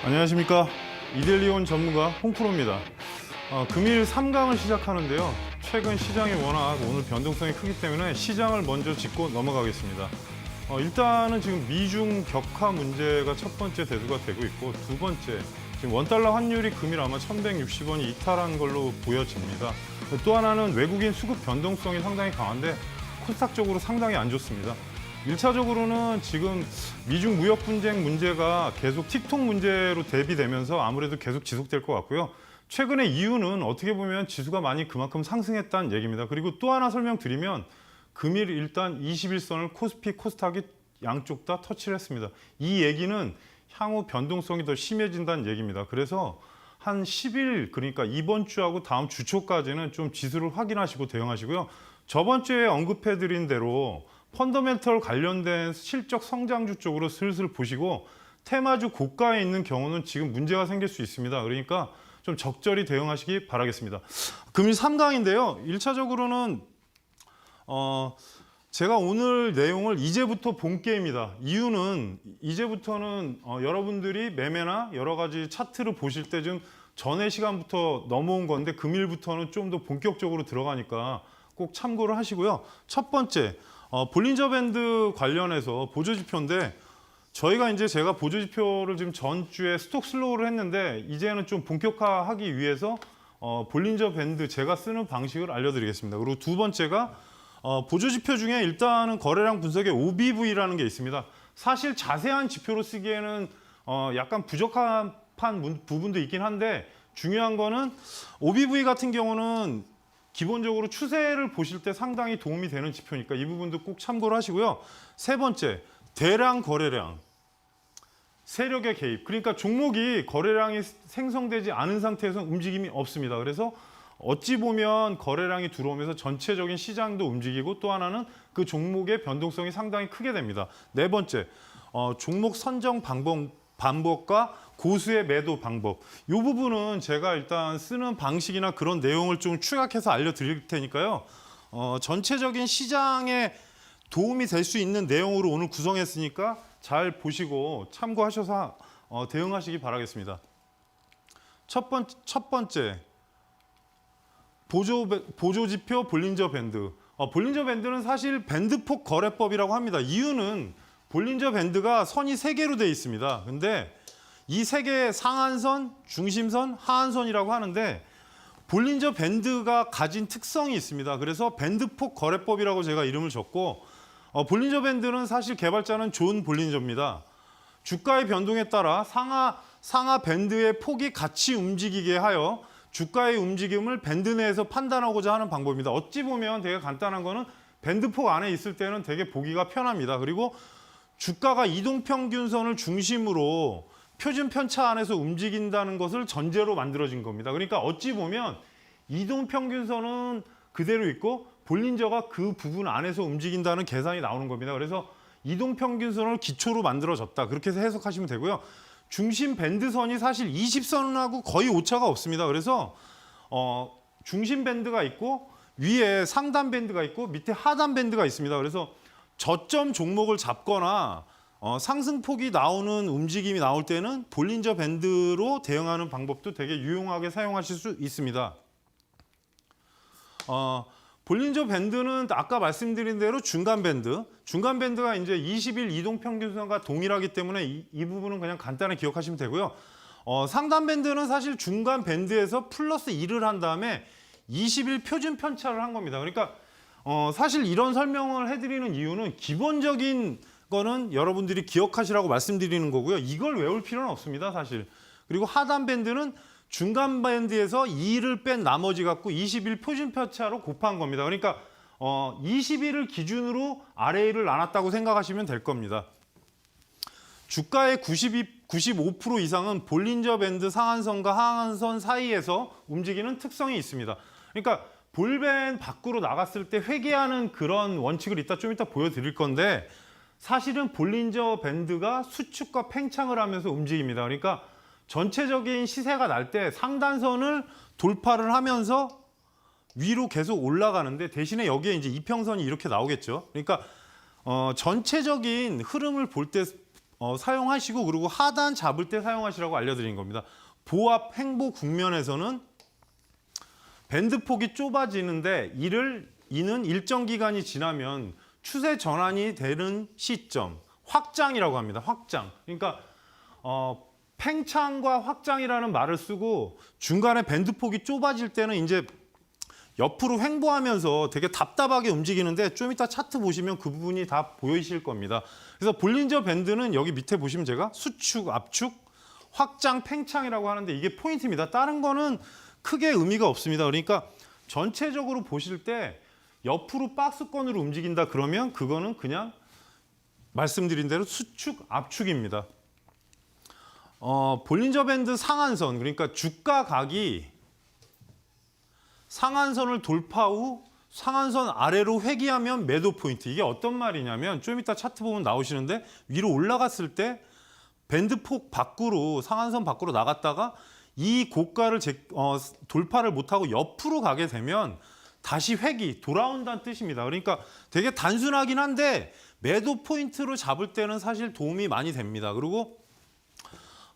안녕하십니까. 이델리온 전문가 홍프로입니다. 금일 3강을 시작하는데요. 최근 시장이 워낙 오늘 변동성이 크기 때문에 시장을 먼저 짚고 넘어가겠습니다. 일단은 지금 미중 격화 문제가 첫 번째 대두가 되고 있고, 두 번째, 지금 원달러 환율이 금일 아마 1160원이 이탈한 걸로 보여집니다. 또 하나는 외국인 수급 변동성이 상당히 강한데 코스닥 쪽으로 상당히 안 좋습니다. 1차적으로는 지금 미중 무역 분쟁 문제가 계속 틱톡 문제로 대비되면서 아무래도 계속 지속될 것 같고요. 최근의 이유는 어떻게 보면 지수가 많이 그만큼 상승했다는 얘기입니다. 그리고 또 하나 설명드리면 금일 일단 21선을 코스피, 코스닥이 양쪽 다 터치를 했습니다. 이 얘기는 향후 변동성이 더 심해진다는 얘기입니다. 그래서 한 10일, 그러니까 이번 주하고 다음 주 초까지는 좀 지수를 확인하시고 대응하시고요. 저번 주에 언급해드린 대로 펀더멘털 관련된 실적 성장주 쪽으로 슬슬 보시고, 테마주 고가에 있는 경우는 지금 문제가 생길 수 있습니다. 그러니까 좀 적절히 대응하시기 바라겠습니다. 금일 3강인데요. 1차적으로는 제가 오늘 내용을 이제부터 본게입니다. 이유는 이제부터는 여러분들이 매매나 여러 가지 차트를 보실 때 좀 전의 시간부터 넘어온 건데, 금일부터는 좀 더 본격적으로 들어가니까 꼭 참고를 하시고요. 첫 번째, 볼린저 밴드 관련해서 보조지표인데, 제가 보조지표를 지금 전주에 스톡 슬로우를 했는데, 이제는 좀 본격화하기 위해서 볼린저 밴드 제가 쓰는 방식을 알려드리겠습니다. 그리고 두 번째가 보조지표 중에 일단은 거래량 분석에 OBV라는 게 있습니다. 사실 자세한 지표로 쓰기에는 약간 부족한 부분도 있긴 한데, 중요한 거는 OBV 같은 경우는 기본적으로 추세를 보실 때 상당히 도움이 되는 지표니까 이 부분도 꼭 참고를 하시고요. 세 번째, 대량 거래량, 세력의 개입. 그러니까 종목이 거래량이 생성되지 않은 상태에서 움직임이 없습니다. 그래서 어찌 보면 거래량이 들어오면서 전체적인 시장도 움직이고, 또 하나는 그 종목의 변동성이 상당히 크게 됩니다. 네 번째, 종목 선정 방법과 고수의 매도 방법. 이 부분은 제가 일단 쓰는 방식이나 그런 내용을 좀 추각해서 알려드릴 테니까요. 전체적인 시장에 도움이 될 수 있는 내용으로 오늘 구성했으니까 잘 보시고 참고하셔서 대응하시기 바라겠습니다. 첫 번째, 보조지표 볼린저 밴드. 볼린저 밴드는 사실 밴드폭 거래법이라고 합니다. 이유는 볼린저 밴드가 선이 3개로 되어 있습니다. 근데 이 3개, 상한선, 중심선, 하한선이라고 하는데, 볼린저 밴드가 가진 특성이 있습니다. 그래서 밴드폭 거래법이라고 제가 이름을 줬고, 볼린저 밴드는 사실 개발자는 존 볼린저입니다. 주가의 변동에 따라 상하 밴드의 폭이 같이 움직이게 하여 주가의 움직임을 밴드 내에서 판단하고자 하는 방법입니다. 어찌 보면 되게 간단한 거는 밴드폭 안에 있을 때는 되게 보기가 편합니다. 그리고 주가가 이동평균선을 중심으로 표준 편차 안에서 움직인다는 것을 전제로 만들어진 겁니다. 그러니까 어찌 보면 이동평균선은 그대로 있고 볼린저가 그 부분 안에서 움직인다는 계산이 나오는 겁니다. 그래서 이동평균선을 기초로 만들어졌다, 그렇게 해서 해석하시면 되고요. 중심 밴드선이 사실 20선하고 거의 오차가 없습니다. 그래서 중심 밴드가 있고 위에 상단 밴드가 있고 밑에 하단 밴드가 있습니다. 그래서 저점 종목을 잡거나 상승폭이 나오는 움직임이 나올 때는 볼린저 밴드로 대응하는 방법도 되게 유용하게 사용하실 수 있습니다. 볼린저 밴드는 아까 말씀드린 대로 중간 밴드가 이제 20일 이동평균선과 동일하기 때문에 이 부분은 그냥 간단히 기억하시면 되고요. 상단 밴드는 사실 중간 밴드에서 플러스 1을 한 다음에 20일 표준 편차를 한 겁니다. 그러니까 사실 이런 설명을 해드리는 이유는 기본적인 거는 여러분들이 기억하시라고 말씀드리는 거고요. 이걸 외울 필요는 없습니다, 사실. 그리고 하단 밴드는 중간 밴드에서 2를 뺀 나머지 갖고 20일 표준 편차로 곱한 겁니다. 그러니까 20일을 기준으로 RA를 나눴다고 생각하시면 될 겁니다. 주가의 95% 이상은 볼린저 밴드 상한선과 하한선 사이에서 움직이는 특성이 있습니다. 그러니까 볼밴 밖으로 나갔을 때 회귀하는 그런 원칙을 좀 이따 보여드릴 건데, 사실은 볼린저 밴드가 수축과 팽창을 하면서 움직입니다. 그러니까 전체적인 시세가 날 때 상단선을 돌파를 하면서 위로 계속 올라가는데, 대신에 여기에 이제 이평선이 이렇게 나오겠죠. 그러니까 전체적인 흐름을 볼 때 사용하시고 그리고 하단 잡을 때 사용하시라고 알려드린 겁니다. 보합 횡보 국면에서는 밴드 폭이 좁아지는데 이는 일정 기간이 지나면 추세 전환이 되는 시점, 확장이라고 합니다. 확장. 그러니까 팽창과 확장이라는 말을 쓰고 중간에 밴드 폭이 좁아질 때는 이제 옆으로 횡보하면서 되게 답답하게 움직이는데 좀 이따 차트 보시면 그 부분이 다 보이실 겁니다. 그래서 볼린저 밴드는 여기 밑에 보시면 제가 수축, 압축, 확장, 팽창이라고 하는데 이게 포인트입니다. 다른 거는 크게 의미가 없습니다. 그러니까 전체적으로 보실 때 옆으로 박스권으로 움직인다 그러면 그거는 그냥 말씀드린 대로 수축, 압축입니다. 볼린저 밴드 상한선, 그러니까 주가 각이 상한선을 돌파 후 상한선 아래로 회귀하면 매도 포인트. 이게 어떤 말이냐면 좀 이따 차트 보면 나오시는데 위로 올라갔을 때 밴드 폭 밖으로 상한선 밖으로 나갔다가 이 고가를 돌파를 못하고 옆으로 가게 되면 다시 회귀, 돌아온다는 뜻입니다. 그러니까 되게 단순하긴 한데 매도 포인트로 잡을 때는 사실 도움이 많이 됩니다. 그리고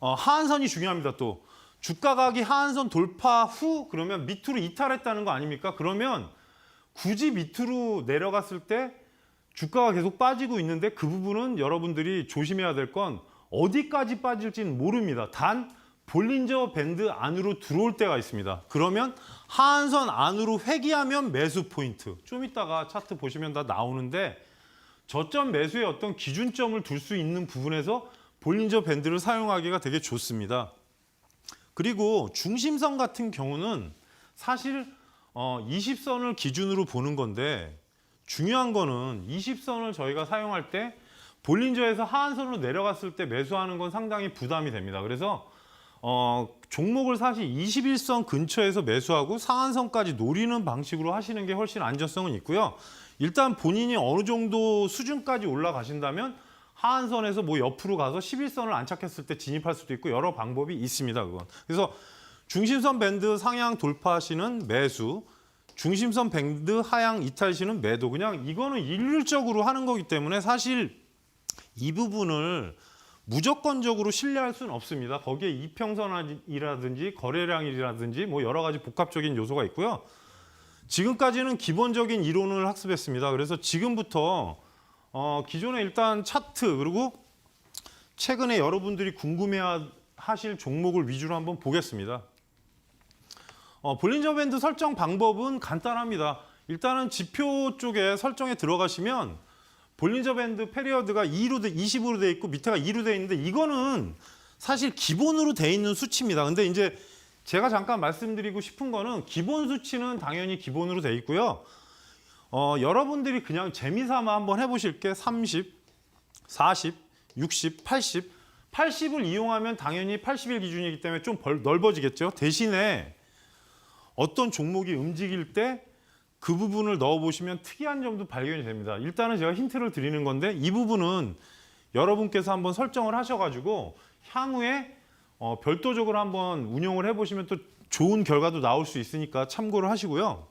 하한선이 중요합니다. 또 주가 각이 하한선 돌파 후 그러면 밑으로 이탈했다는 거 아닙니까? 그러면 굳이 밑으로 내려갔을 때 주가가 계속 빠지고 있는데 그 부분은 여러분들이 조심해야 될 건 어디까지 빠질지는 모릅니다. 단 볼린저 밴드 안으로 들어올 때가 있습니다. 그러면 하한선 안으로 회귀하면 매수 포인트. 좀 이따가 차트 보시면 다 나오는데 저점 매수의 어떤 기준점을 둘 수 있는 부분에서 볼린저 밴드를 사용하기가 되게 좋습니다. 그리고 중심선 같은 경우는 사실 20선을 기준으로 보는 건데 중요한 거는 20선을 저희가 사용할 때 볼린저에서 하한선으로 내려갔을 때 매수하는 건 상당히 부담이 됩니다. 그래서 종목을 사실 21선 근처에서 매수하고 상한선까지 노리는 방식으로 하시는 게 훨씬 안전성은 있고요. 일단 본인이 어느 정도 수준까지 올라가신다면 하한선에서 뭐 옆으로 가서 11선을 안착했을 때 진입할 수도 있고 여러 방법이 있습니다. 그건. 그래서 중심선 밴드 상향 돌파시는 매수, 중심선 밴드 하향 이탈시는 매도. 그냥 이거는 일률적으로 하는 거기 때문에 사실 이 부분을 무조건적으로 신뢰할 수는 없습니다. 거기에 이평선이라든지 거래량이라든지 뭐 여러 가지 복합적인 요소가 있고요. 지금까지는 기본적인 이론을 학습했습니다. 그래서 지금부터 기존에 일단 차트 그리고 최근에 여러분들이 궁금해하실 종목을 위주로 한번 보겠습니다. 볼린저 밴드 설정 방법은 간단합니다. 일단은 지표 쪽에 설정에 들어가시면 볼린저 밴드 페리어드가 20으로 돼 있고 밑에가 2로 돼 있는데 이거는 사실 기본으로 돼 있는 수치입니다. 근데 이제 제가 잠깐 말씀드리고 싶은 거는 기본 수치는 당연히 기본으로 돼 있고요. 여러분들이 그냥 재미삼아 한번 해보실 게 30, 40, 60, 80. 80을 이용하면 당연히 80일 기준이기 때문에 좀 넓어지겠죠. 대신에 어떤 종목이 움직일 때 그 부분을 넣어보시면 특이한 점도 발견이 됩니다. 일단은 제가 힌트를 드리는 건데 이 부분은 여러분께서 한번 설정을 하셔가지고 향후에 별도적으로 한번 운용을 해보시면 또 좋은 결과도 나올 수 있으니까 참고를 하시고요.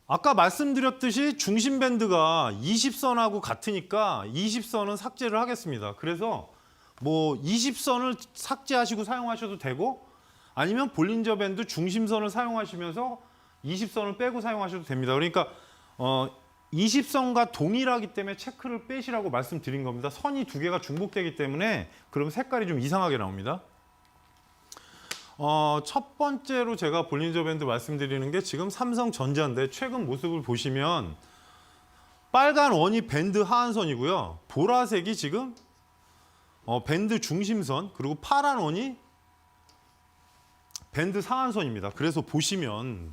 아까 말씀드렸듯이 중심 밴드가 20선하고 같으니까 20선은 삭제를 하겠습니다. 그래서 뭐 20선을 삭제하시고 사용하셔도 되고 아니면 볼린저 밴드 중심선을 사용하시면서 20선을 빼고 사용하셔도 됩니다. 그러니까 20선과 동일하기 때문에 체크를 빼시라고 말씀드린 겁니다. 선이 두 개가 중복되기 때문에 그러면 색깔이 좀 이상하게 나옵니다. 첫 번째로 제가 볼린저 밴드 말씀드리는 게 지금 삼성전자인데 최근 모습을 보시면 빨간 원이 밴드 하한선이고요. 보라색이 지금 밴드 중심선 그리고 파란 원이 밴드 상한선입니다. 그래서 보시면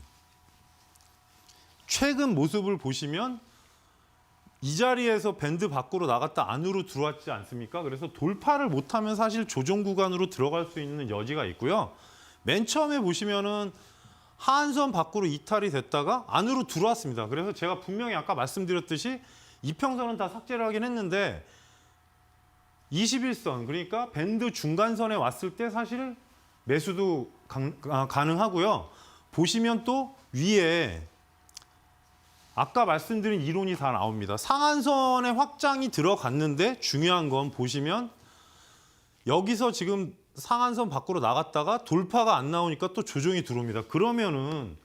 최근 모습을 보시면 이 자리에서 밴드 밖으로 나갔다 안으로 들어왔지 않습니까? 그래서 돌파를 못하면 사실 조정 구간으로 들어갈 수 있는 여지가 있고요. 맨 처음에 보시면은 하한선 밖으로 이탈이 됐다가 안으로 들어왔습니다. 그래서 제가 분명히 아까 말씀드렸듯이 이평선은 다 삭제를 하긴 했는데 21선 그러니까 밴드 중간선에 왔을 때 사실 매수도 가능하고요. 보시면 또 위에 아까 말씀드린 이론이 다 나옵니다. 상한선의 확장이 들어갔는데 중요한 건 보시면 여기서 지금 상한선 밖으로 나갔다가 돌파가 안 나오니까 또 조정이 들어옵니다. 그러면은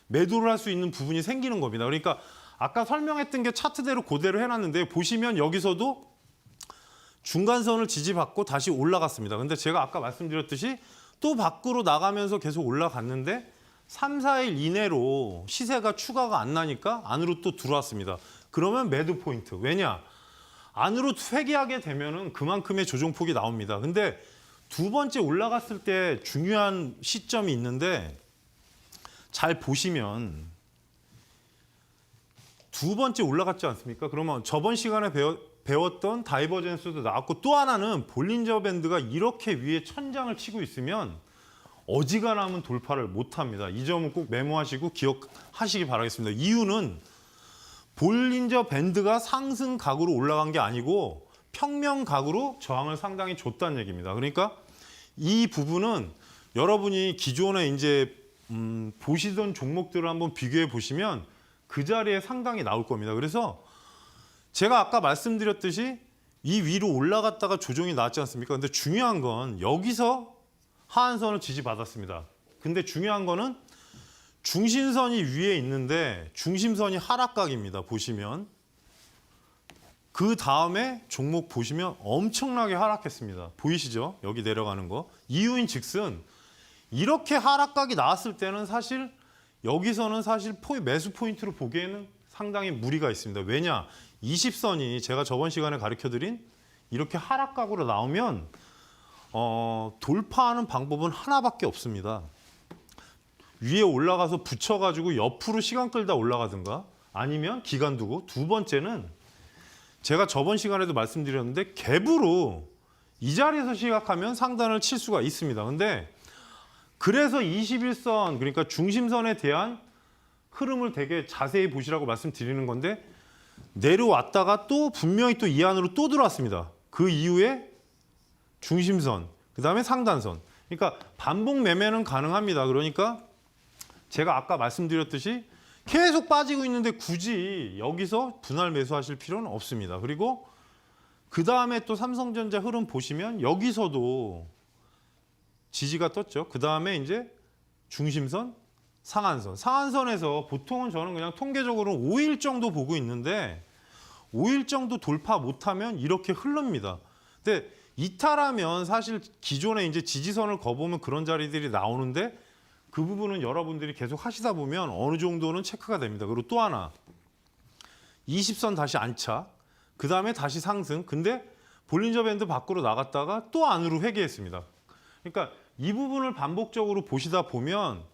매도를 할 수 있는 부분이 생기는 겁니다. 그러니까 아까 설명했던 게 차트대로 그대로 해놨는데 보시면 여기서도 중간선을 지지받고 다시 올라갔습니다. 근데 제가 아까 말씀드렸듯이 또 밖으로 나가면서 계속 올라갔는데 3, 4일 이내로 시세가 추가가 안 나니까 안으로 또 들어왔습니다. 그러면 매도 포인트. 왜냐? 안으로 회귀하게 되면은 그만큼의 조정폭이 나옵니다. 근데 두 번째 올라갔을 때 중요한 시점이 있는데 잘 보시면 두 번째 올라갔지 않습니까? 그러면 저번 시간에 배웠던 다이버전스도 나왔고 또 하나는 볼린저 밴드가 이렇게 위에 천장을 치고 있으면 어지간하면 돌파를 못합니다. 이 점은 꼭 메모하시고 기억하시기 바라겠습니다. 이유는 볼린저 밴드가 상승 각으로 올라간 게 아니고 평면 각으로 저항을 상당히 줬다는 얘기입니다. 그러니까 이 부분은 여러분이 기존에 이제 보시던 종목들을 한번 비교해 보시면 그 자리에 상당히 나올 겁니다. 그래서 제가 아까 말씀드렸듯이 이 위로 올라갔다가 조정이 나왔지 않습니까? 근데 중요한 건 여기서 하한선을 지지받았습니다. 근데 중요한 거는 중심선이 위에 있는데 중심선이 하락각입니다. 보시면 그 다음에 종목 보시면 엄청나게 하락했습니다. 보이시죠? 여기 내려가는 거. 이유인 즉슨 이렇게 하락각이 나왔을 때는 사실 여기서는 사실 매수 포인트로 보기에는 상당히 무리가 있습니다. 왜냐? 20선이 제가 저번 시간에 가르쳐드린 이렇게 하락각으로 나오면 돌파하는 방법은 하나밖에 없습니다. 위에 올라가서 붙여가지고 옆으로 시간 끌다 올라가든가 아니면 기간 두고 두 번째는 제가 저번 시간에도 말씀드렸는데 갭으로 이 자리에서 시작하면 상단을 칠 수가 있습니다. 근데 그래서 21선 그러니까 중심선에 대한 흐름을 되게 자세히 보시라고 말씀드리는 건데 내려왔다가 또 분명히 또 이 안으로 또 들어왔습니다. 그 이후에 중심선, 그 다음에 상단선. 그러니까 반복 매매는 가능합니다. 그러니까 제가 아까 말씀드렸듯이 계속 빠지고 있는데 굳이 여기서 분할 매수하실 필요는 없습니다. 그리고 그 다음에 또 삼성전자 흐름 보시면 여기서도 지지가 떴죠. 그 다음에 이제 중심선, 상한선. 상한선에서 보통은 저는 그냥 통계적으로 5일 정도 보고 있는데 5일 정도 돌파 못하면 이렇게 흐릅니다. 근데 이탈하면 사실 기존에 이제 지지선을 거보면 그런 자리들이 나오는데 그 부분은 여러분들이 계속 하시다 보면 어느 정도는 체크가 됩니다. 그리고 또 하나 20선 다시 안착, 그 다음에 다시 상승. 근데 볼린저 밴드 밖으로 나갔다가 또 안으로 회귀했습니다. 그러니까 이 부분을 반복적으로 보시다 보면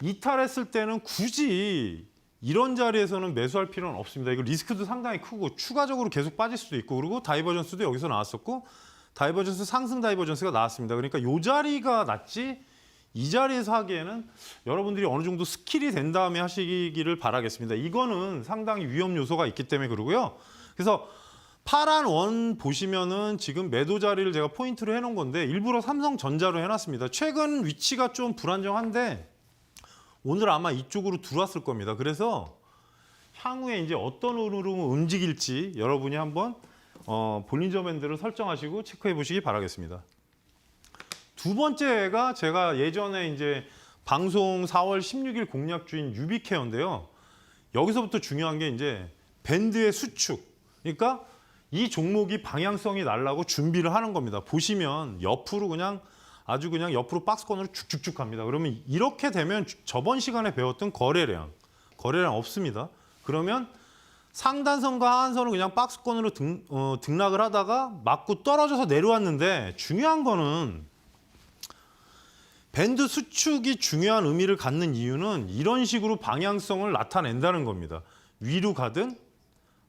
이탈했을 때는 굳이 이런 자리에서는 매수할 필요는 없습니다. 이거 리스크도 상당히 크고 추가적으로 계속 빠질 수도 있고 그리고 다이버전스도 여기서 나왔었고 다이버전스 상승 다이버전스가 나왔습니다. 그러니까 이 자리가 낫지 이 자리에서 하기에는 여러분들이 어느 정도 스킬이 된 다음에 하시기를 바라겠습니다. 이거는 상당히 위험 요소가 있기 때문에 그러고요. 그래서 파란 원 보시면은 지금 매도 자리를 제가 포인트로 해놓은 건데 일부러 삼성전자로 해놨습니다. 최근 위치가 좀 불안정한데 오늘 아마 이쪽으로 들어왔을 겁니다. 그래서 향후에 이제 어떤 흐름으로 움직일지 여러분이 한번 볼린저 밴드를 설정하시고 체크해 보시기 바라겠습니다. 두 번째가 제가 예전에 이제 방송 4월 16일 공략주인 유비케어인데요. 여기서부터 중요한 게 이제 밴드의 수축. 그러니까 이 종목이 방향성이 날라고 준비를 하는 겁니다. 보시면 옆으로 그냥 아주 그냥 옆으로 박스권으로 쭉쭉쭉 갑니다. 그러면 이렇게 되면 저번 시간에 배웠던 거래량 없습니다. 그러면 상단선과 하한선을 그냥 박스권으로 등락을 하다가 맞고 떨어져서 내려왔는데 중요한 거는 밴드 수축이 중요한 의미를 갖는 이유는 이런 식으로 방향성을 나타낸다는 겁니다. 위로 가든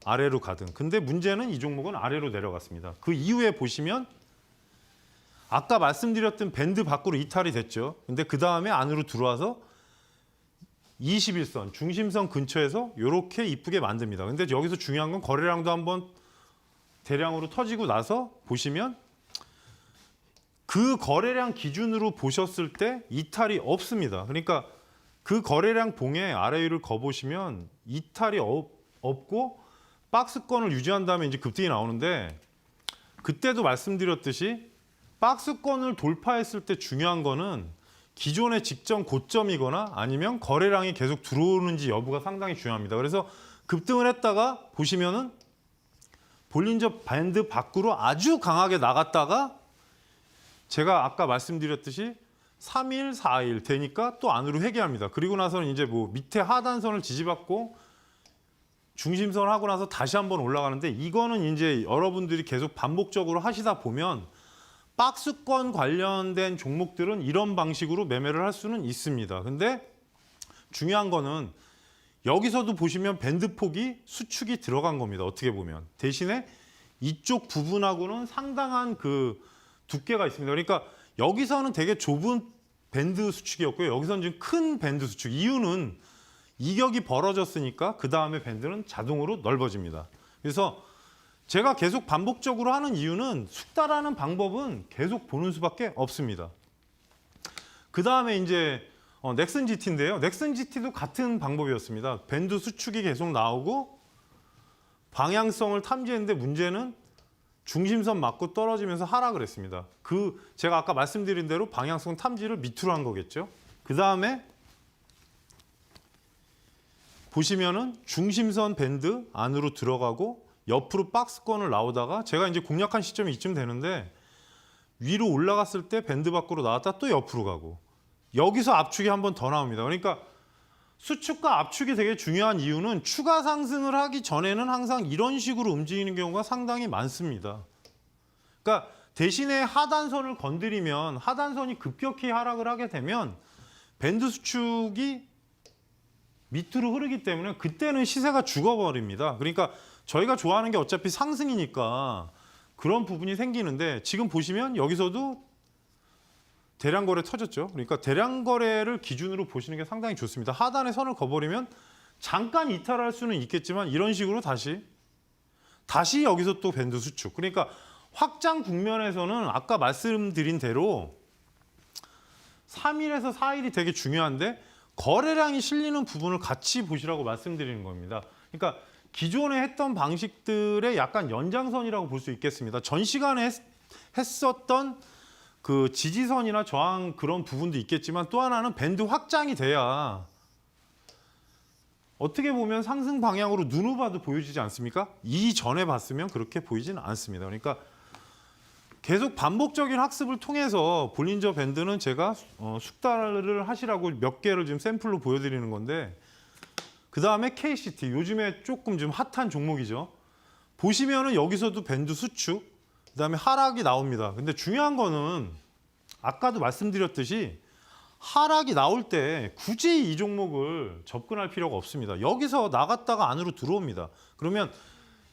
아래로 가든. 근데 문제는 이 종목은 아래로 내려갔습니다. 그 이후에 보시면 아까 말씀드렸던 밴드 밖으로 이탈이 됐죠. 근데 그 다음에 안으로 들어와서 21선, 중심선 근처에서 이렇게 이쁘게 만듭니다. 근데 여기서 중요한 건 거래량도 한번 대량으로 터지고 나서 보시면 그 거래량 기준으로 보셨을 때 이탈이 없습니다. 그러니까 그 거래량 봉에 아래 위를 거보시면 이탈이 없고 박스권을 유지한 다음에 이제 급등이 나오는데, 그때도 말씀드렸듯이 박스권을 돌파했을 때 중요한 거는 기존의 직전 고점이거나 아니면 거래량이 계속 들어오는지 여부가 상당히 중요합니다. 그래서 급등을 했다가 보시면은 볼린저 밴드 밖으로 아주 강하게 나갔다가 제가 아까 말씀드렸듯이 3일, 4일 되니까 또 안으로 회귀합니다. 그리고 나서는 이제 뭐 밑에 하단선을 지지받고 중심선을 하고 나서 다시 한번 올라가는데, 이거는 이제 여러분들이 계속 반복적으로 하시다 보면 박스권 관련된 종목들은 이런 방식으로 매매를 할 수는 있습니다. 근데 중요한 거는 여기서도 보시면 밴드 폭이 수축이 들어간 겁니다. 어떻게 보면. 대신에 이쪽 부분하고는 상당한 그 두께가 있습니다. 그러니까 여기서는 되게 좁은 밴드 수축이었고요. 여기서는 지금 큰 밴드 수축. 이유는 이격이 벌어졌으니까 그 다음에 밴드는 자동으로 넓어집니다. 그래서 제가 계속 반복적으로 하는 이유는 숙달하는 방법은 계속 보는 수밖에 없습니다. 그 다음에 이제 넥슨 GT인데요. 넥슨 GT도 같은 방법이었습니다. 밴드 수축이 계속 나오고 방향성을 탐지했는데 문제는 중심선 맞고 떨어지면서 하락을 했습니다. 제가 아까 말씀드린 대로 방향성 탐지를 밑으로 한 거겠죠. 그 다음에 보시면은 중심선 밴드 안으로 들어가고 옆으로 박스권을 나오다가 제가 이제 공략한 시점이 이쯤 되는데 위로 올라갔을 때 밴드 밖으로 나왔다 또 옆으로 가고 여기서 압축이 한 번 더 나옵니다. 그러니까 수축과 압축이 되게 중요한 이유는 추가 상승을 하기 전에는 항상 이런 식으로 움직이는 경우가 상당히 많습니다. 그러니까 대신에 하단선을 건드리면 하단선이 급격히 하락을 하게 되면 밴드 수축이 밑으로 흐르기 때문에 그때는 시세가 죽어버립니다. 그러니까 저희가 좋아하는 게 어차피 상승이니까 그런 부분이 생기는데 지금 보시면 여기서도 대량 거래 터졌죠. 그러니까 대량 거래를 기준으로 보시는 게 상당히 좋습니다. 하단에 선을 그어버리면 잠깐 이탈할 수는 있겠지만 이런 식으로 다시 여기서 또 밴드 수축. 그러니까 확장 국면에서는 아까 말씀드린 대로 3일에서 4일이 되게 중요한데 거래량이 실리는 부분을 같이 보시라고 말씀드리는 겁니다. 그러니까 기존에 했던 방식들의 약간 연장선이라고 볼 수 있겠습니다. 전 시간에 했었던 그 지지선이나 저항 그런 부분도 있겠지만 또 하나는 밴드 확장이 돼야 어떻게 보면 상승 방향으로 눈으로 봐도 보여지지 않습니까? 이전에 봤으면 그렇게 보이지는 않습니다. 그러니까 계속 반복적인 학습을 통해서 볼린저 밴드는 제가 숙달을 하시라고 몇 개를 지금 샘플로 보여드리는 건데, 그 다음에 KCT 요즘에 조금 좀 핫한 종목이죠. 보시면은 여기서도 밴드 수축, 그 다음에 하락이 나옵니다. 근데 중요한 거는 아까도 말씀드렸듯이 하락이 나올 때 굳이 이 종목을 접근할 필요가 없습니다. 여기서 나갔다가 안으로 들어옵니다. 그러면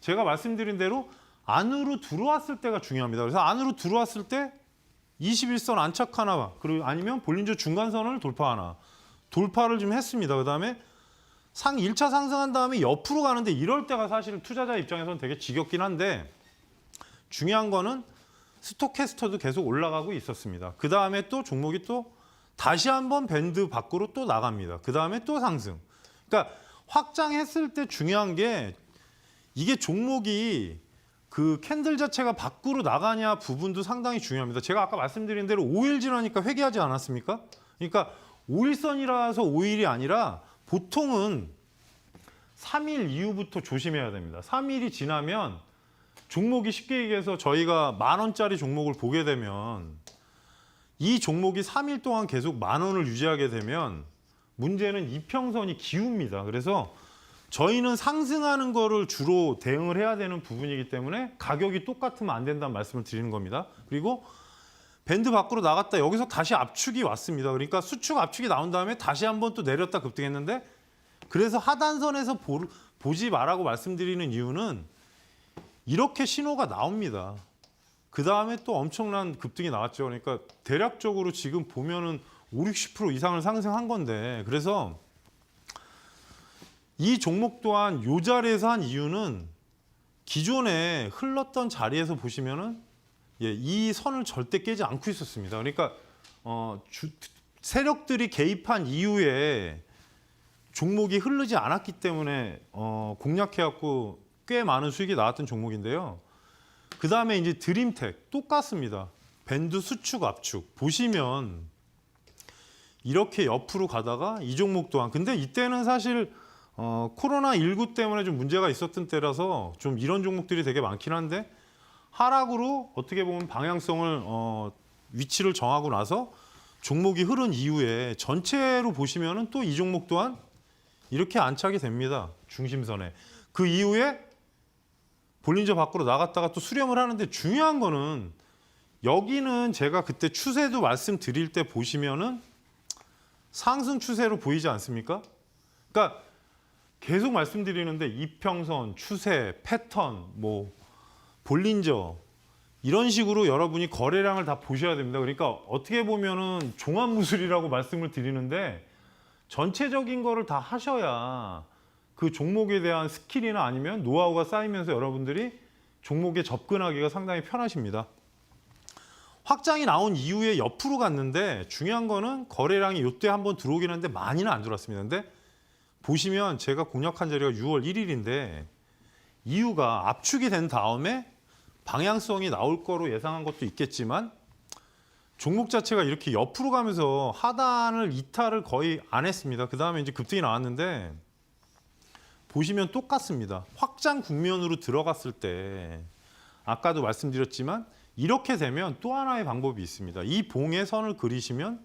제가 말씀드린 대로 안으로 들어왔을 때가 중요합니다. 그래서 안으로 들어왔을 때 21선 안착하나 그리고 아니면 볼린저 중간선을 돌파하나 돌파를 좀 했습니다. 그 다음에 1차 상승한 다음에 옆으로 가는데 이럴 때가 사실 투자자 입장에서는 되게 지겹긴 한데 중요한 거는 스톡캐스터도 계속 올라가고 있었습니다. 그 다음에 또 종목이 또 다시 한번 밴드 밖으로 또 나갑니다. 그 다음에 또 상승. 그러니까 확장했을 때 중요한 게 이게 종목이 그 캔들 자체가 밖으로 나가냐 부분도 상당히 중요합니다. 제가 아까 말씀드린 대로 5일 지나니까 회귀하지 않았습니까? 그러니까 5일선이라서 5일이 아니라 보통은 3일 이후부터 조심해야 됩니다. 3일이 지나면 종목이 쉽게 얘기해서 저희가 10,000원짜리 종목을 보게 되면 이 종목이 3일 동안 계속 10,000원을 유지하게 되면 문제는 이평선이 기웁니다. 그래서 저희는 상승하는 거를 주로 대응을 해야 되는 부분이기 때문에 가격이 똑같으면 안 된다는 말씀을 드리는 겁니다. 그리고 밴드 밖으로 나갔다 여기서 다시 압축이 왔습니다. 그러니까 수축 압축이 나온 다음에 다시 한번 또 내렸다 급등했는데, 그래서 하단선에서 보지 말라고 말씀드리는 이유는 이렇게 신호가 나옵니다. 그 다음에 또 엄청난 급등이 나왔죠. 그러니까 대략적으로 지금 보면은 50-60% 이상을 상승한 건데, 그래서 이 종목 또한 이 자리에서 한 이유는 기존에 흘렀던 자리에서 보시면은 이 선을 절대 깨지 않고 있었습니다. 그러니까 세력들이 개입한 이후에 종목이 흐르지 않았기 때문에 공략해갖고 꽤 많은 수익이 나왔던 종목인데요. 그 다음에 이제 드림텍 똑같습니다. 밴드 수축 압축 보시면 이렇게 옆으로 가다가 이 종목 또한 근데 이때는 사실 코로나19 때문에 좀 문제가 있었던 때라서 좀 이런 종목들이 되게 많긴 한데 하락으로 어떻게 보면 방향성을 위치를 정하고 나서 종목이 흐른 이후에 전체로 보시면은 또 이 종목 또한 이렇게 안착이 됩니다. 중심선에. 그 이후에 볼린저 밖으로 나갔다가 또 수렴을 하는데 중요한 거는 여기는 제가 그때 추세도 말씀드릴 때 보시면은 상승 추세로 보이지 않습니까? 그러니까 계속 말씀드리는데 이평선, 추세, 패턴, 뭐 볼린저 이런 식으로 여러분이 거래량을 다 보셔야 됩니다. 그러니까 어떻게 보면은 종합무술이라고 말씀을 드리는데 전체적인 거를 다 하셔야 그 종목에 대한 스킬이나 아니면 노하우가 쌓이면서 여러분들이 종목에 접근하기가 상당히 편하십니다. 확장이 나온 이후에 옆으로 갔는데 중요한 거는 거래량이 이때 한번 들어오긴 하는데 많이는 안 들어왔습니다. 근데 보시면 제가 공략한 자리가 6월 1일인데 이유가 압축이 된 다음에 방향성이 나올 거로 예상한 것도 있겠지만 종목 자체가 이렇게 옆으로 가면서 하단을 이탈을 거의 안 했습니다. 그 다음에 이제 급등이 나왔는데 보시면 똑같습니다. 확장 국면으로 들어갔을 때 아까도 말씀드렸지만 이렇게 되면 또 하나의 방법이 있습니다. 이 봉에 선을 그리시면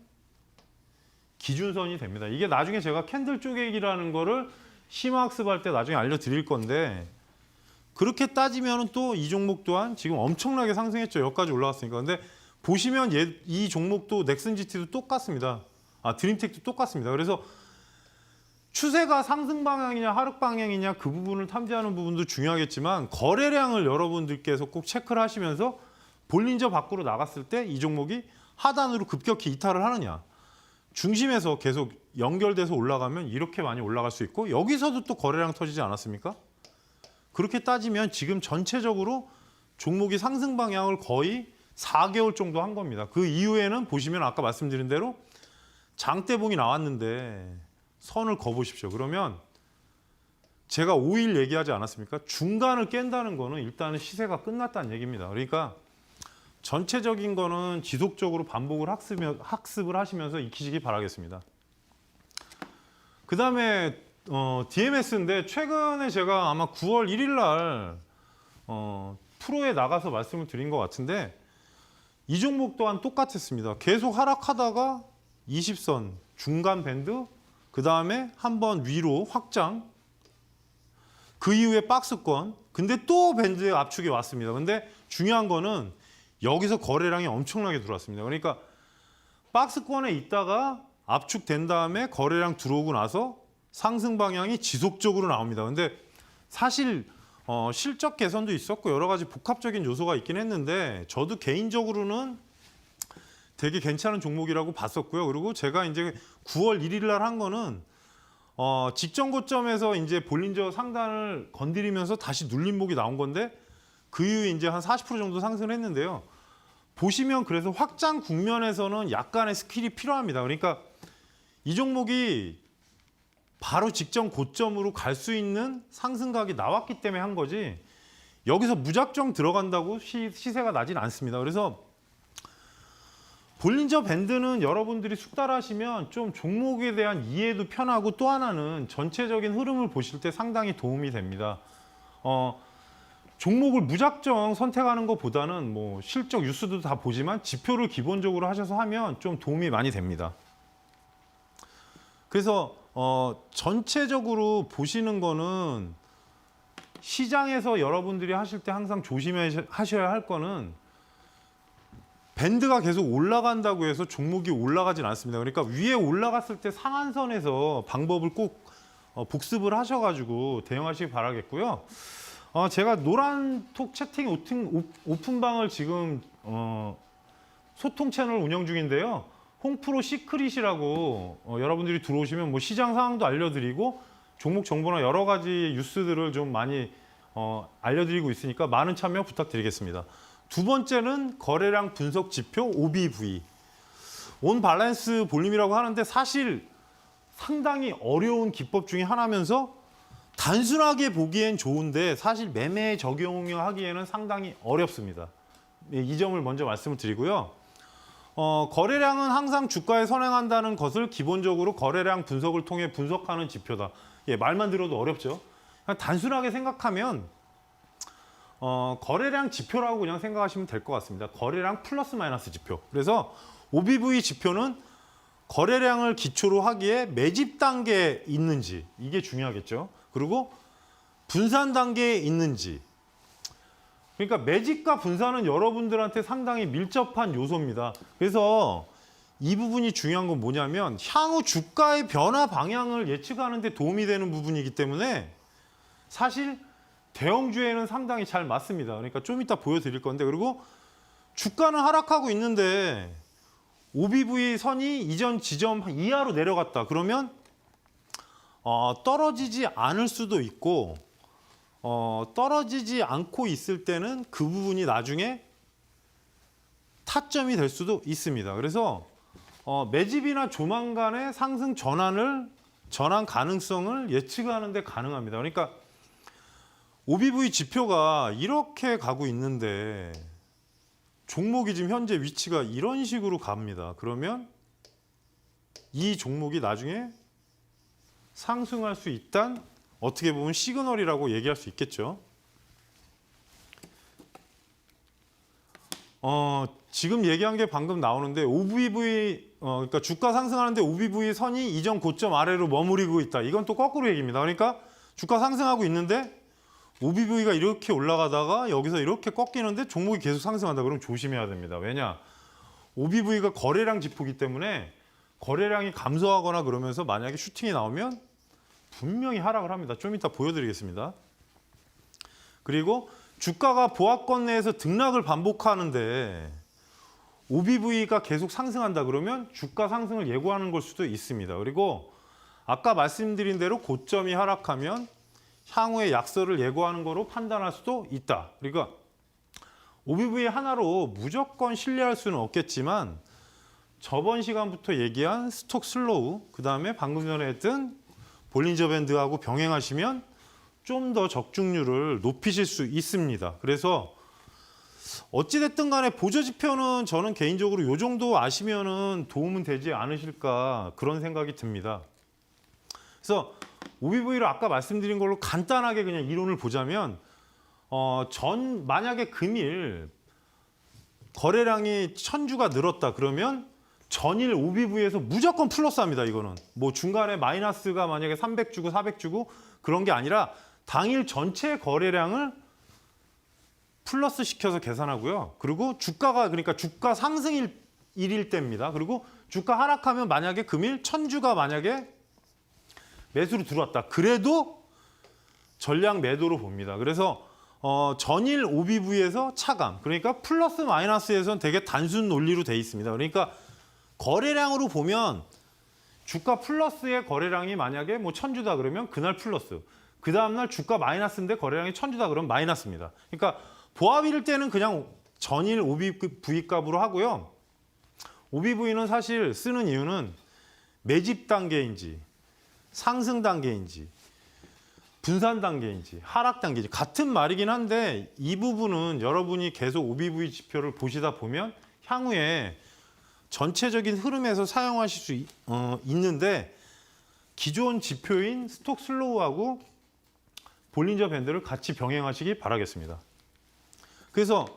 기준선이 됩니다. 이게 나중에 제가 캔들 쪼개기라는 거를 심화학습할 때 나중에 알려드릴 건데 그렇게 따지면 또 이 종목 또한 지금 엄청나게 상승했죠. 여기까지 올라왔으니까. 근데 보시면 이 종목도 넥슨GT도 똑같습니다. 드림텍도 똑같습니다. 그래서 추세가 상승 방향이냐 하락 방향이냐 그 부분을 탐지하는 부분도 중요하겠지만 거래량을 여러분들께서 꼭 체크를 하시면서 볼린저 밖으로 나갔을 때 이 종목이 하단으로 급격히 이탈을 하느냐 중심에서 계속 연결돼서 올라가면 이렇게 많이 올라갈 수 있고 여기서도 또 거래량 터지지 않았습니까? 그렇게 따지면 지금 전체적으로 종목이 상승 방향을 거의 4개월 정도 한 겁니다. 그 이후에는 보시면 아까 말씀드린 대로 장대봉이 나왔는데 선을 그어보십시오. 그러면 제가 5일 얘기하지 않았습니까? 중간을 깬다는 거는 일단은 시세가 끝났다는 얘기입니다. 그러니까 전체적인 거는 지속적으로 반복을 학습을 하시면서 익히시기 바라겠습니다. 그 다음에 DMS인데 최근에 제가 아마 9월 1일 날 프로에 나가서 말씀을 드린 것 같은데 이 종목 또한 똑같았습니다. 계속 하락하다가 20선 중간 밴드 그 다음에 한번 위로 확장 그 이후에 박스권 근데 또 밴드에 압축이 왔습니다. 근데 중요한 거는 여기서 거래량이 엄청나게 들어왔습니다. 그러니까 박스권에 있다가 압축된 다음에 거래량 들어오고 나서 상승 방향이 지속적으로 나옵니다. 근데 사실 실적 개선도 있었고 여러 가지 복합적인 요소가 있긴 했는데 저도 개인적으로는 되게 괜찮은 종목이라고 봤었고요. 그리고 제가 이제 9월 1일 날 한 거는 직전 고점에서 이제 볼린저 상단을 건드리면서 다시 눌림목이 나온 건데 그 이후에 이제 한 40% 정도 상승을 했는데요. 보시면 그래서 확장 국면에서는 약간의 스킬이 필요합니다. 그러니까 이 종목이 바로 직전 고점으로 갈 수 있는 상승각이 나왔기 때문에 한 거지 여기서 무작정 들어간다고 시세가 나진 않습니다. 그래서 볼린저 밴드는 여러분들이 숙달하시면 좀 종목에 대한 이해도 편하고 또 하나는 전체적인 흐름을 보실 때 상당히 도움이 됩니다. 종목을 무작정 선택하는 것보다는 뭐 실적 뉴스도 다 보지만 지표를 기본적으로 하셔서 하면 좀 도움이 많이 됩니다. 그래서 전체적으로 보시는 거는 시장에서 여러분들이 하실 때 항상 조심하셔야 할 거는 밴드가 계속 올라간다고 해서 종목이 올라가진 않습니다. 그러니까 위에 올라갔을 때 상한선에서 방법을 꼭 복습을 하셔가지고 대응하시기 바라겠고요. 제가 노란톡 채팅 오픈방을 지금 소통 채널 운영 중인데요. 홍프로 시크릿이라고 여러분들이 들어오시면 뭐 시장 상황도 알려드리고 종목 정보나 여러 가지 뉴스들을 좀 많이 알려드리고 있으니까 많은 참여 부탁드리겠습니다. 두 번째는 거래량 분석 지표 OBV. 온 밸런스 볼륨이라고 하는데 사실 상당히 어려운 기법 중에 하나면서 단순하게 보기엔 좋은데 사실 매매에 적용하기에는 상당히 어렵습니다. 이 점을 먼저 말씀을 드리고요. 거래량은 항상 주가에 선행한다는 것을 기본적으로 거래량 분석을 통해 분석하는 지표다. 예, 말만 들어도 어렵죠. 그냥 단순하게 생각하면 거래량 지표라고 그냥 생각하시면 될 것 같습니다. 거래량 플러스 마이너스 지표. 그래서 OBV 지표는 거래량을 기초로 하기에 매집 단계에 있는지 이게 중요하겠죠. 그리고 분산 단계에 있는지. 그러니까 매집과 분산은 여러분들한테 상당히 밀접한 요소입니다. 그래서 이 부분이 중요한 건 뭐냐면 향후 주가의 변화 방향을 예측하는 데 도움이 되는 부분이기 때문에 사실 대형주에는 상당히 잘 맞습니다. 그러니까 좀 이따 보여드릴 건데, 그리고 주가는 하락하고 있는데 OBV 선이 이전 지점 이하로 내려갔다. 그러면 떨어지지 않을 수도 있고 떨어지지 않고 있을 때는 그 부분이 나중에 타점이 될 수도 있습니다. 그래서 매집이나 조만간의 상승 전환 가능성을 예측하는 데 가능합니다. 그러니까 OBV 지표가 이렇게 가고 있는데 종목이 지금 현재 위치가 이런 식으로 갑니다. 그러면 이 종목이 나중에 상승할 수 있다는 어떻게 보면 시그널이라고 얘기할 수 있겠죠. 지금 얘기한 게 방금 나오는데 OBV 그러니까 주가 상승하는데 OBV 선이 이전 고점 아래로 머무르고 있다. 이건 또 거꾸로 얘기입니다. 그러니까 주가 상승하고 있는데 OBV가 이렇게 올라가다가 여기서 이렇게 꺾이는데 종목이 계속 상승한다. 그럼 조심해야 됩니다. 왜냐? OBV가 거래량 지표이기 때문에 거래량이 감소하거나 그러면서 만약에 슈팅이 나오면 분명히 하락을 합니다. 좀 이따 보여드리겠습니다. 그리고 주가가 보합권 내에서 등락을 반복하는데 OBV가 계속 상승한다 그러면 주가 상승을 예고하는 걸 수도 있습니다. 그리고 아까 말씀드린 대로 고점이 하락하면 향후의 약세를 예고하는 거로 판단할 수도 있다. 그러니까 OBV 하나로 무조건 신뢰할 수는 없겠지만 저번 시간부터 얘기한 스톡 슬로우, 그 다음에 방금 전에 했던 볼린저 밴드하고 병행하시면 좀 더 적중률을 높이실 수 있습니다. 그래서 어찌됐든 간에 보조지표는 저는 개인적으로 이 정도 아시면은 도움은 되지 않으실까 그런 생각이 듭니다. 그래서 OBV를 아까 말씀드린 걸로 간단하게 그냥 이론을 보자면 만약에 금일 거래량이 1000주가 늘었다 그러면 전일 OBV에서 무조건 플러스합니다. 이거는 뭐 중간에 마이너스가 만약에 300주고 400주고 그런 게 아니라 당일 전체 거래량을 플러스 시켜서 계산하고요. 그리고 주가가 그러니까 주가 상승일 때입니다. 그리고 주가 하락하면 만약에 금일 1000주가 만약에 매수로 들어왔다. 그래도 전량 매도로 봅니다. 그래서 전일 OBV에서 차감, 그러니까 플러스 마이너스에서는 되게 단순 논리로 돼 있습니다. 그러니까 거래량으로 보면 주가 플러스의 거래량이 만약에 뭐 1000주다 그러면 그날 플러스. 그 다음날 주가 마이너스인데 거래량이 1000주다 그러면 마이너스입니다. 그러니까 보합일 때는 그냥 전일 OBV 값으로 하고요. OBV는 사실 쓰는 이유는 매집 단계인지 상승 단계인지 분산 단계인지 하락 단계인지 같은 말이긴 한데 이 부분은 여러분이 계속 OBV 지표를 보시다 보면 향후에 전체적인 흐름에서 사용하실 수 있는데 기존 지표인 스톡 슬로우하고 볼린저 밴드를 같이 병행하시기 바라겠습니다. 그래서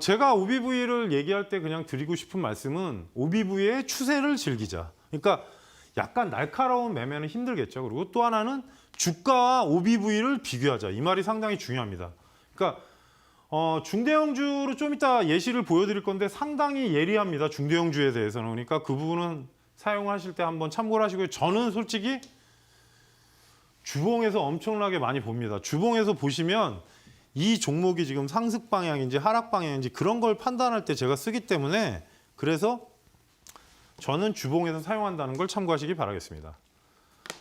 제가 OBV를 얘기할 때 그냥 드리고 싶은 말씀은 OBV의 추세를 즐기자. 그러니까 약간 날카로운 매매는 힘들겠죠. 그리고 또 하나는 주가와 OBV를 비교하자. 이 말이 상당히 중요합니다. 그러니까 중대형주로 좀 이따 예시를 보여드릴 건데 상당히 예리합니다. 중대형주에 대해서는. 그러니까 그 부분은 사용하실 때 한번 참고를 하시고요. 저는 솔직히 주봉에서 엄청나게 많이 봅니다. 주봉에서 보시면 이 종목이 지금 상승 방향인지 하락 방향인지 그런 걸 판단할 때 제가 쓰기 때문에 그래서 저는 주봉에서 사용한다는 걸 참고하시기 바라겠습니다.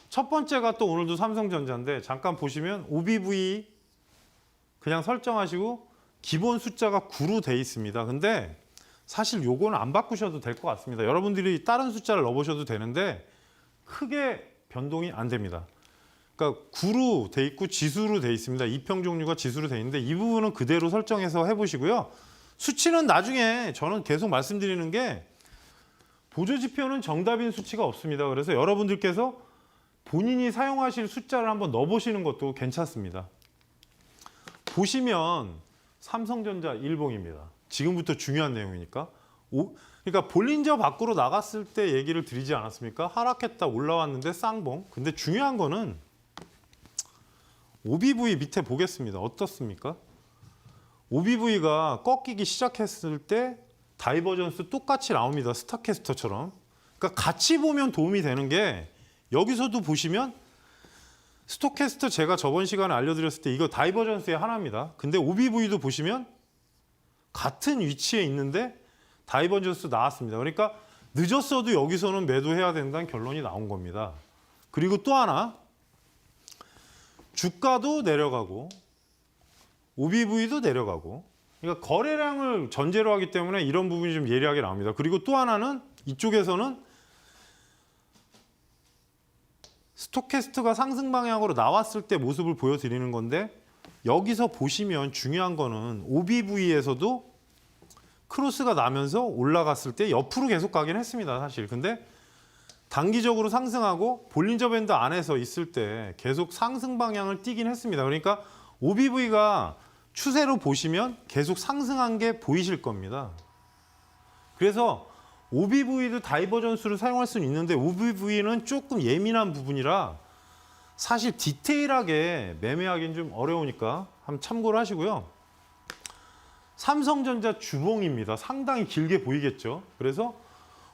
첫 번째가 또 오늘도 삼성전자인데 잠깐 보시면 OBV 그냥 설정하시고 기본 숫자가 9로 돼 있습니다. 근데 사실 요거는 안 바꾸셔도 될 것 같습니다. 여러분들이 다른 숫자를 넣어보셔도 되는데 크게 변동이 안 됩니다. 그러니까 구로 돼 있고 지수로 돼 있습니다. 이평 종류가 지수로 돼 있는데 이 부분은 그대로 설정해서 해보시고요. 수치는 나중에 저는 계속 말씀드리는 게 보조지표는 정답인 수치가 없습니다. 그래서 여러분들께서 본인이 사용하실 숫자를 한번 넣어보시는 것도 괜찮습니다. 보시면 삼성전자 일봉입니다. 지금부터 중요한 내용이니까. 그러니까 볼린저 밖으로 나갔을 때 얘기를 드리지 않았습니까? 하락했다 올라왔는데 쌍봉. 근데 중요한 거는 OBV 밑에 보겠습니다. 어떻습니까? OBV가 꺾이기 시작했을 때 다이버전스 똑같이 나옵니다. 스타캐스터처럼. 그러니까 같이 보면 도움이 되는 게 여기서도 보시면 스토캐스터 제가 저번 시간에 알려드렸을 때 이거 다이버전스의 하나입니다. 근데 OBV도 보시면 같은 위치에 있는데 다이버전스 나왔습니다. 그러니까 늦었어도 여기서는 매도해야 된다는 결론이 나온 겁니다. 그리고 또 하나 주가도 내려가고 OBV도 내려가고 그러니까 거래량을 전제로 하기 때문에 이런 부분이 좀 예리하게 나옵니다. 그리고 또 하나는 이쪽에서는 스토캐스트가 상승 방향으로 나왔을 때 모습을 보여드리는 건데 여기서 보시면 중요한 거는 OBV에서도 크로스가 나면서 올라갔을 때 옆으로 계속 가긴 했습니다. 사실. 근데 단기적으로 상승하고 볼린저 밴드 안에서 있을 때 계속 상승 방향을 띠긴 했습니다. 그러니까 OBV가 추세로 보시면 계속 상승한 게 보이실 겁니다. 그래서 OBV도 다이버전스를 사용할 수는 있는데 OBV는 조금 예민한 부분이라 사실 디테일하게 매매하기는 좀 어려우니까 한번 참고를 하시고요. 삼성전자 주봉입니다. 상당히 길게 보이겠죠. 그래서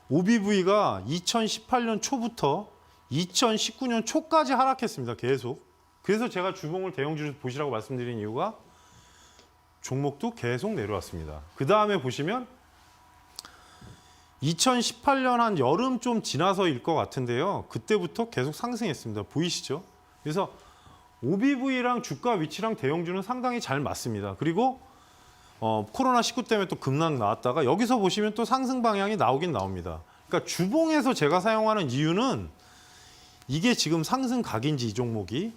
OBV가 2018년 초부터 2019년 초까지 하락했습니다. 계속. 그래서 제가 주봉을 대형주로 보시라고 말씀드린 이유가 종목도 계속 내려왔습니다. 그 다음에 보시면 2018년 한 여름 좀 지나서일 것 같은데요. 그때부터 계속 상승했습니다. 보이시죠? 그래서 OBV랑 주가 위치랑 대형주는 상당히 잘 맞습니다. 그리고 코로나19 때문에 또 급락 나왔다가 여기서 보시면 또 상승 방향이 나오긴 나옵니다. 그러니까 주봉에서 제가 사용하는 이유는 이게 지금 상승 각인지 이 종목이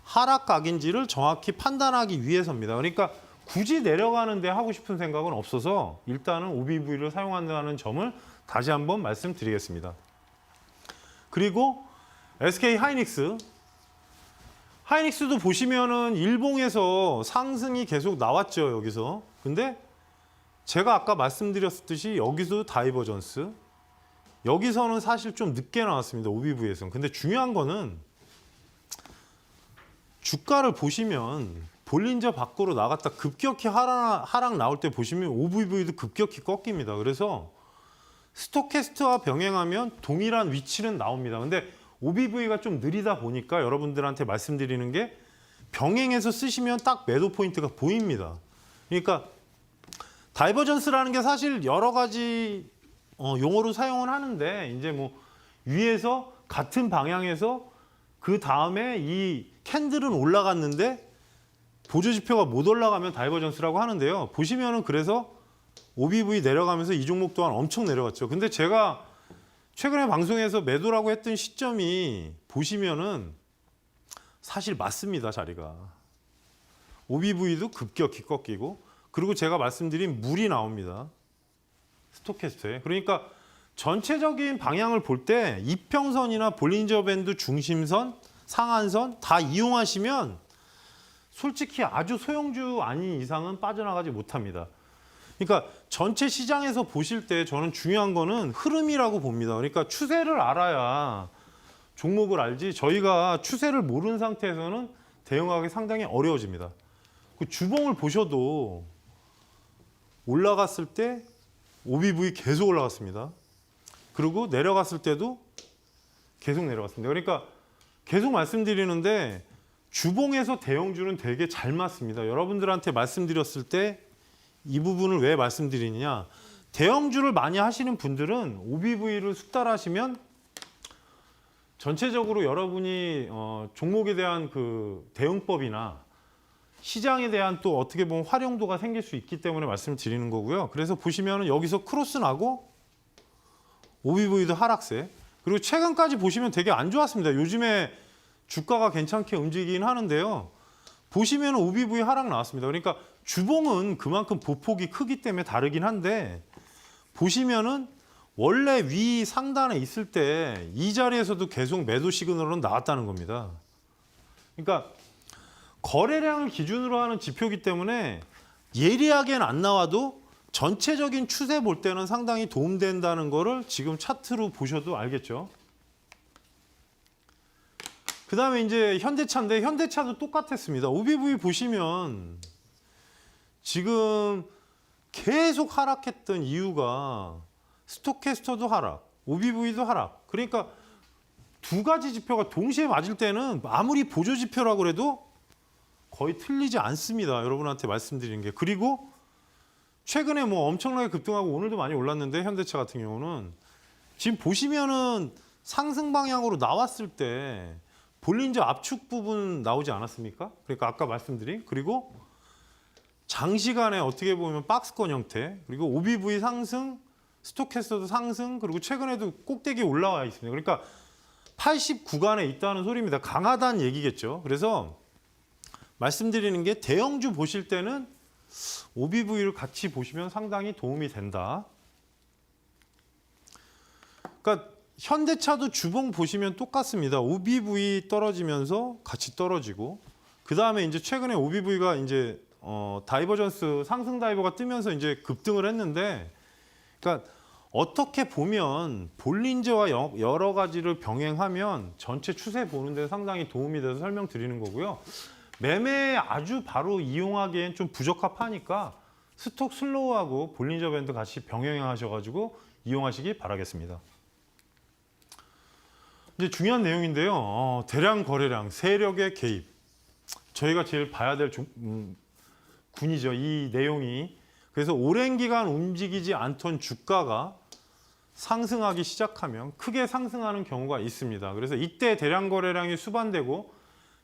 하락 각인지를 정확히 판단하기 위해서입니다. 그러니까 굳이 내려가는데 하고 싶은 생각은 없어서 일단은 OBV를 사용한다는 점을 다시 한번 말씀드리겠습니다. 그리고 SK 하이닉스. 하이닉스도 보시면은 일봉에서 상승이 계속 나왔죠, 여기서. 근데 제가 아까 말씀드렸듯이 여기서 다이버전스. 여기서는 사실 좀 늦게 나왔습니다, OBV에서는. 근데 중요한 거는 주가를 보시면 볼린저 밖으로 나갔다 급격히 하락 나올 때 보시면 OBV도 급격히 꺾입니다. 그래서 스토캐스트와 병행하면 동일한 위치는 나옵니다. 근데 OBV가 좀 느리다 보니까 여러분들한테 말씀드리는 게 병행해서 쓰시면 딱 매도 포인트가 보입니다. 그러니까 다이버전스라는 게 사실 여러 가지 용어로 사용을 하는데 이제 뭐 위에서 같은 방향에서 그 다음에 이 캔들은 올라갔는데 보조지표가 못 올라가면 다이버전스라고 하는데요. 보시면은 그래서 OBV 내려가면서 이 종목 또한 엄청 내려갔죠. 근데 제가 최근에 방송에서 매도라고 했던 시점이 보시면은 사실 맞습니다, 자리가. OBV도 급격히 꺾이고 그리고 제가 말씀드린 물이 나옵니다. 스토캐스트에. 그러니까 전체적인 방향을 볼 때 이평선이나 볼린저 밴드 중심선, 상한선 다 이용하시면 솔직히 아주 소형주 아닌 이상은 빠져나가지 못합니다. 그러니까 전체 시장에서 보실 때 저는 중요한 거는 흐름이라고 봅니다. 그러니까 추세를 알아야 종목을 알지 저희가 추세를 모르는 상태에서는 대응하기 상당히 어려워집니다. 그 주봉을 보셔도 올라갔을 때 OBV 계속 올라갔습니다. 그리고 내려갔을 때도 계속 내려갔습니다. 그러니까 계속 말씀드리는데 주봉에서 대형주는 되게 잘 맞습니다. 여러분들한테 말씀드렸을 때 이 부분을 왜 말씀드리느냐. 대형주를 많이 하시는 분들은 OBV를 숙달하시면 전체적으로 여러분이 종목에 대한 그 대응법이나 시장에 대한 또 어떻게 보면 활용도가 생길 수 있기 때문에 말씀을 드리는 거고요. 그래서 보시면은 여기서 크로스 나고 OBV도 하락세. 그리고 최근까지 보시면 되게 안 좋았습니다. 요즘에 주가가 괜찮게 움직이긴 하는데요. 보시면 OBV 하락 나왔습니다. 그러니까 주봉은 그만큼 보폭이 크기 때문에 다르긴 한데 보시면은 원래 위 상단에 있을 때 이 자리에서도 계속 매도 시그널은 나왔다는 겁니다. 그러니까 거래량을 기준으로 하는 지표이기 때문에 예리하게는 안 나와도 전체적인 추세 볼 때는 상당히 도움된다는 거를 지금 차트로 보셔도 알겠죠. 그 다음에 이제 현대차인데 현대차도 똑같았습니다. OBV 보시면 지금 계속 하락했던 이유가 스톡캐스터도 하락, OBV도 하락. 그러니까 두 가지 지표가 동시에 맞을 때는 아무리 보조 지표라고 해도 거의 틀리지 않습니다. 여러분한테 말씀드리는 게. 그리고 최근에 뭐 엄청나게 급등하고 오늘도 많이 올랐는데 현대차 같은 경우는 지금 보시면은 상승 방향으로 나왔을 때 볼린저 압축 부분 나오지 않았습니까? 그러니까 아까 말씀드린 그리고 장시간에 어떻게 보면 박스권 형태 그리고 OBV 상승, 스톡캐스터도 상승 그리고 최근에도 꼭대기 올라와 있습니다. 그러니까 80 구간에 있다는 소리입니다. 강하다는 얘기겠죠. 그래서 말씀드리는 게 대형주 보실 때는 OBV를 같이 보시면 상당히 도움이 된다. 그러니까 현대차도 주봉 보시면 똑같습니다. OBV 떨어지면서 같이 떨어지고 그 다음에 이제 최근에 OBV가 이제 다이버전스 상승 다이버가 뜨면서 이제 급등을 했는데, 그러니까 어떻게 보면 볼린저와 여러 가지를 병행하면 전체 추세 보는 데 상당히 도움이 돼서 설명드리는 거고요. 매매에 아주 바로 이용하기엔 좀 부적합하니까 스톡 슬로우하고 볼린저 밴드 같이 병행하셔가지고 이용하시기 바라겠습니다. 이제 중요한 내용인데요. 대량 거래량, 세력의 개입. 저희가 제일 봐야 될 군이죠. 이 내용이. 그래서 오랜 기간 움직이지 않던 주가가 상승하기 시작하면 크게 상승하는 경우가 있습니다. 그래서 이때 대량 거래량이 수반되고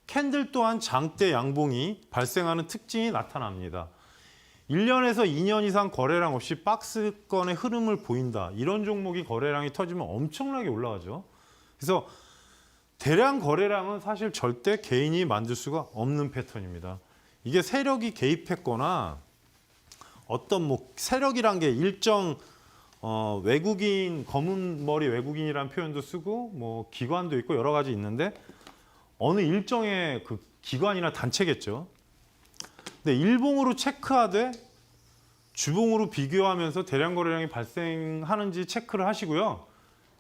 캔들 또한 장대 양봉이 발생하는 특징이 나타납니다. 1년에서 2년 이상 거래량 없이 박스권의 흐름을 보인다. 이런 종목이 거래량이 터지면 엄청나게 올라가죠. 그래서 대량 거래량은 사실 절대 개인이 만들 수가 없는 패턴입니다. 이게 세력이 개입했거나 어떤 뭐 세력이란 게 일정 외국인, 검은 머리 외국인이라는 표현도 쓰고 뭐 기관도 있고 여러 가지 있는데 어느 일정의 그 기관이나 단체겠죠. 근데 일봉으로 체크하되 주봉으로 비교하면서 대량 거래량이 발생하는지 체크를 하시고요.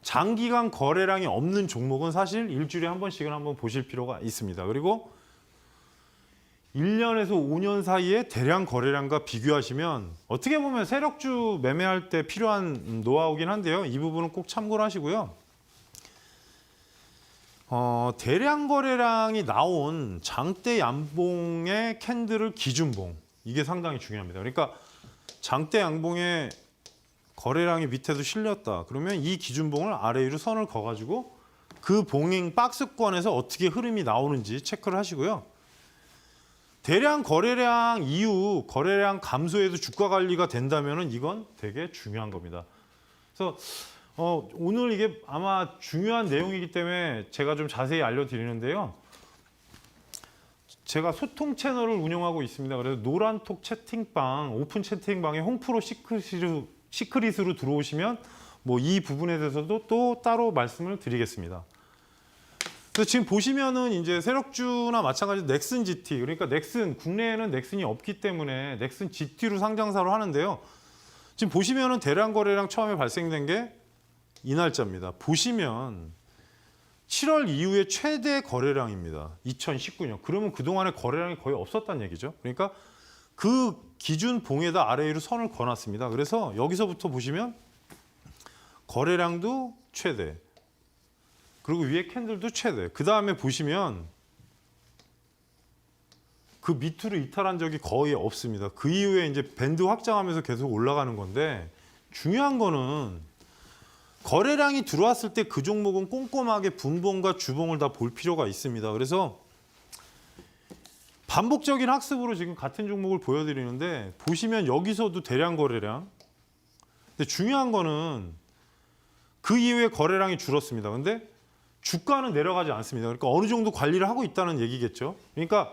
장기간 거래량이 없는 종목은 사실 일주일에 한 번씩은 한번 보실 필요가 있습니다. 그리고 1년에서 5년 사이에 대량 거래량과 비교하시면 어떻게 보면 세력주 매매할 때 필요한 노하우긴 한데요. 이 부분은 꼭 참고를 하시고요. 대량 거래량이 나온 장대 양봉의 캔들을 기준봉. 이게 상당히 중요합니다. 그러니까 장대 양봉의 거래량이 밑에도 실렸다. 그러면 이 기준봉을 아래 위로 선을 그어가지고 그 봉행 박스권에서 어떻게 흐름이 나오는지 체크를 하시고요. 대량 거래량 이후 거래량 감소에도 주가 관리가 된다면 이건 되게 중요한 겁니다. 그래서 오늘 이게 아마 중요한 내용이기 때문에 제가 좀 자세히 알려드리는데요. 제가 소통 채널을 운영하고 있습니다. 그래서 노란톡 채팅방, 오픈 채팅방에 홈프로 시크릿으로 들어오시면 뭐 이 부분에 대해서도 또 따로 말씀을 드리겠습니다. 그래서 지금 보시면은 이제 세력주나 마찬가지로 넥슨 GT, 그러니까 넥슨, 국내에는 넥슨이 없기 때문에 넥슨 GT로 상장사로 하는데요. 지금 보시면은 대량 거래량 처음에 발생된 게 이 날짜입니다. 보시면 7월 이후에 최대 거래량입니다. 2019년. 그러면 그동안에 거래량이 거의 없었다는 얘기죠. 그러니까 그 기준 봉에다 아래 위로 선을 그어놨습니다. 그래서 여기서부터 보시면 거래량도 최대. 그리고 위에 캔들도 최대. 그 다음에 보시면 그 밑으로 이탈한 적이 거의 없습니다. 그 이후에 이제 밴드 확장하면서 계속 올라가는 건데 중요한 거는 거래량이 들어왔을 때 그 종목은 꼼꼼하게 분봉과 주봉을 다 볼 필요가 있습니다. 그래서 반복적인 학습으로 지금 같은 종목을 보여드리는데 보시면 여기서도 대량 거래량. 근데 중요한 거는 그 이후에 거래량이 줄었습니다. 근데 주가는 내려가지 않습니다. 그러니까 어느 정도 관리를 하고 있다는 얘기겠죠. 그러니까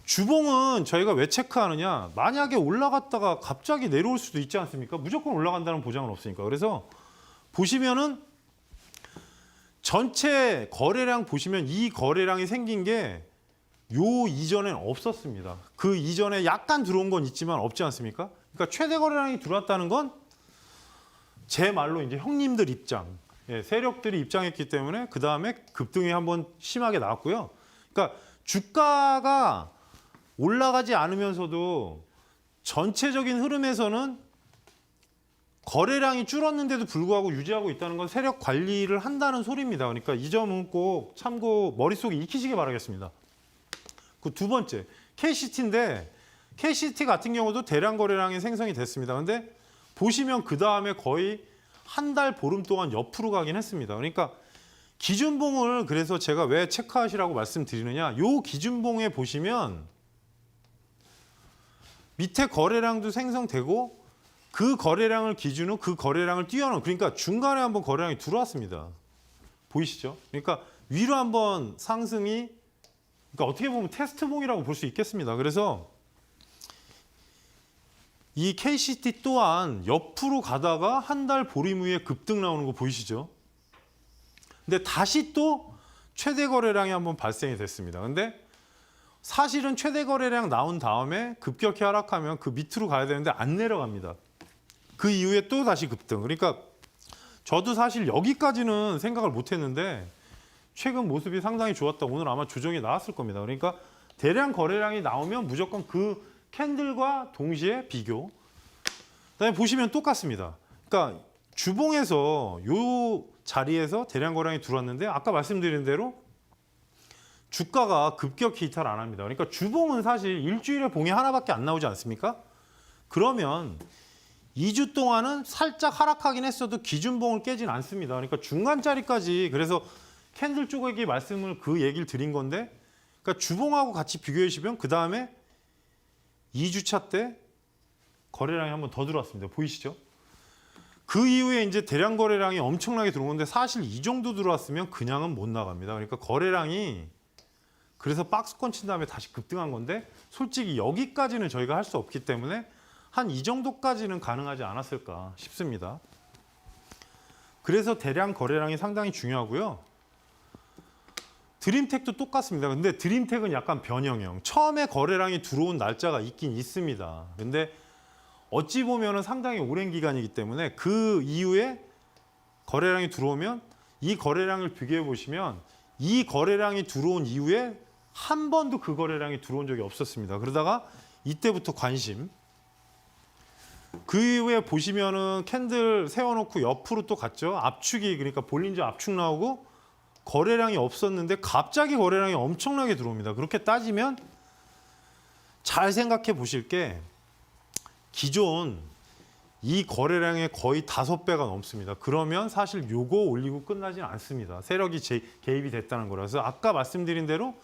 주봉은 저희가 왜 체크하느냐. 만약에 올라갔다가 갑자기 내려올 수도 있지 않습니까? 무조건 올라간다는 보장은 없으니까. 그래서 보시면은 전체 거래량 보시면 이 거래량이 생긴 게 요 이전엔 없었습니다. 그 이전에 약간 들어온 건 있지만 없지 않습니까? 그러니까 최대 거래량이 들어왔다는 건 제 말로 이제 형님들 입장, 세력들이 입장했기 때문에 그 다음에 급등이 한번 심하게 나왔고요. 그러니까 주가가 올라가지 않으면서도 전체적인 흐름에서는 거래량이 줄었는데도 불구하고 유지하고 있다는 건 세력 관리를 한다는 소리입니다. 그러니까 이 점은 꼭 참고 머릿속에 익히시기 바라겠습니다. 그 두 번째, KCT인데 KCT 같은 경우도 대량 거래량이 생성이 됐습니다. 근데 보시면 그 다음에 거의 한 달 보름 동안 옆으로 가긴 했습니다. 그러니까 기준봉을 그래서 제가 왜 체크하시라고 말씀드리느냐. 요 기준봉에 보시면 밑에 거래량도 생성되고 그 거래량을 기준으로 그 거래량을 뛰어넘은 그러니까 중간에 한번 거래량이 들어왔습니다. 보이시죠? 그러니까 위로 한번 상승이 그러니까 어떻게 보면 테스트봉이라고 볼 수 있겠습니다. 그래서 이 KCT 또한 옆으로 가다가 한 달 보름 후에 급등 나오는 거 보이시죠? 근데 다시 또 최대 거래량이 한번 발생이 됐습니다. 근데 사실은 최대 거래량 나온 다음에 급격히 하락하면 그 밑으로 가야 되는데 안 내려갑니다. 그 이후에 또 다시 급등. 그러니까 저도 사실 여기까지는 생각을 못 했는데 최근 모습이 상당히 좋았다. 오늘 아마 조정이 나왔을 겁니다. 그러니까 대량 거래량이 나오면 무조건 그 캔들과 동시에 비교. 그다음에 보시면 똑같습니다. 그러니까 주봉에서 요 자리에서 대량 거래량이 들어왔는데 아까 말씀드린 대로 주가가 급격히 이탈 안 합니다. 그러니까 주봉은 사실 일주일에 봉이 하나밖에 안 나오지 않습니까? 그러면 2주 동안은 살짝 하락하긴 했어도 기준봉을 깨진 않습니다. 그러니까 중간 자리까지 그래서 캔들 쪼개기 말씀을 그 얘기를 드린 건데 그러니까 주봉하고 같이 비교해 주시면 그 다음에 2주차 때 거래량이 한번 더 들어왔습니다. 보이시죠? 그 이후에 이제 대량 거래량이 엄청나게 들어온 건데 사실 이 정도 들어왔으면 그냥은 못 나갑니다. 그러니까 거래량이 그래서 박스권 친 다음에 다시 급등한 건데 솔직히 여기까지는 저희가 할 수 없기 때문에 한 이 정도까지는 가능하지 않았을까 싶습니다. 그래서 대량 거래량이 상당히 중요하고요. 드림텍도 똑같습니다. 근데 드림텍은 약간 변형형. 처음에 거래량이 들어온 날짜가 있긴 있습니다. 근데 어찌 보면은 상당히 오랜 기간이기 때문에 그 이후에 거래량이 들어오면 이 거래량을 비교해 보시면 이 거래량이 들어온 이후에 한 번도 그 거래량이 들어온 적이 없었습니다. 그러다가 이때부터 관심. 그 이후에 보시면은 캔들 세워놓고 옆으로 또 갔죠. 압축이 그러니까 볼린저 압축 나오고 거래량이 없었는데 갑자기 거래량이 엄청나게 들어옵니다. 그렇게 따지면 잘 생각해 보실 게 기존 이 거래량의 거의 5배가 넘습니다. 그러면 사실 요거 올리고 끝나진 않습니다. 세력이 개입이 됐다는 거라서 아까 말씀드린 대로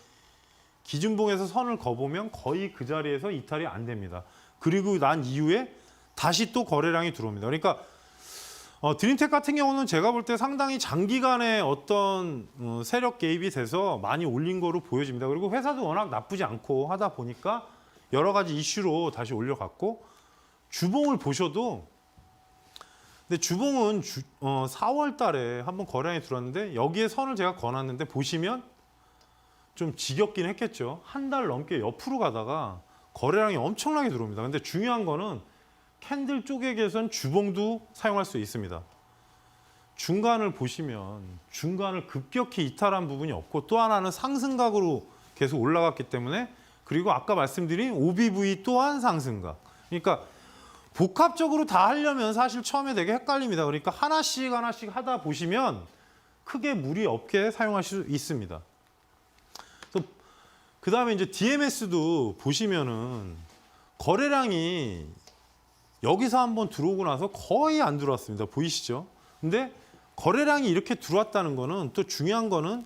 기준봉에서 선을 그어보면 거의 그 자리에서 이탈이 안 됩니다. 그리고 난 이후에 다시 또 거래량이 들어옵니다. 그러니까 드림텍 같은 경우는 제가 볼 때 상당히 장기간의 어떤 세력 개입이 돼서 많이 올린 거로 보여집니다. 그리고 회사도 워낙 나쁘지 않고 하다 보니까 여러 가지 이슈로 다시 올려갔고 주봉을 보셔도 근데 주봉은 4월 달에 한번 거래량이 들어왔는데 여기에 선을 제가 그어놨는데 보시면 좀 지겹긴 했겠죠. 한 달 넘게 옆으로 가다가 거래량이 엄청나게 들어옵니다. 근데 중요한 거는 캔들 쪼개기에선 주봉도 사용할 수 있습니다. 중간을 보시면 중간을 급격히 이탈한 부분이 없고 또 하나는 상승각으로 계속 올라갔기 때문에 그리고 아까 말씀드린 OBV 또한 상승각. 그러니까 복합적으로 다 하려면 사실 처음에 되게 헷갈립니다. 그러니까 하나씩 하다 보시면 크게 무리 없게 사용하실 수 있습니다. 그 다음에 이제 DMS도 보시면은 거래량이 여기서 한번 들어오고 나서 거의 안 들어왔습니다. 보이시죠? 근데 거래량이 이렇게 들어왔다는 거는 또 중요한 거는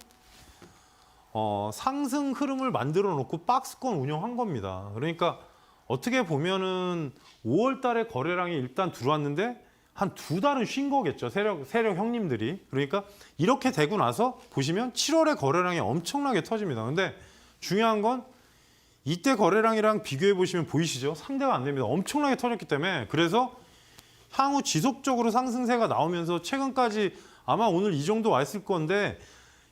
상승 흐름을 만들어 놓고 박스권 운영한 겁니다. 그러니까 어떻게 보면은 5월 달에 거래량이 일단 들어왔는데 한 2달은 쉰 거겠죠. 세력 형님들이. 그러니까 이렇게 되고 나서 보시면 7월에 거래량이 엄청나게 터집니다. 근데 중요한 건 이때 거래량이랑 비교해 보시면 보이시죠? 상대가 안 됩니다. 엄청나게 터졌기 때문에. 그래서 향후 지속적으로 상승세가 나오면서 최근까지 아마 오늘 이 정도 와 있을 건데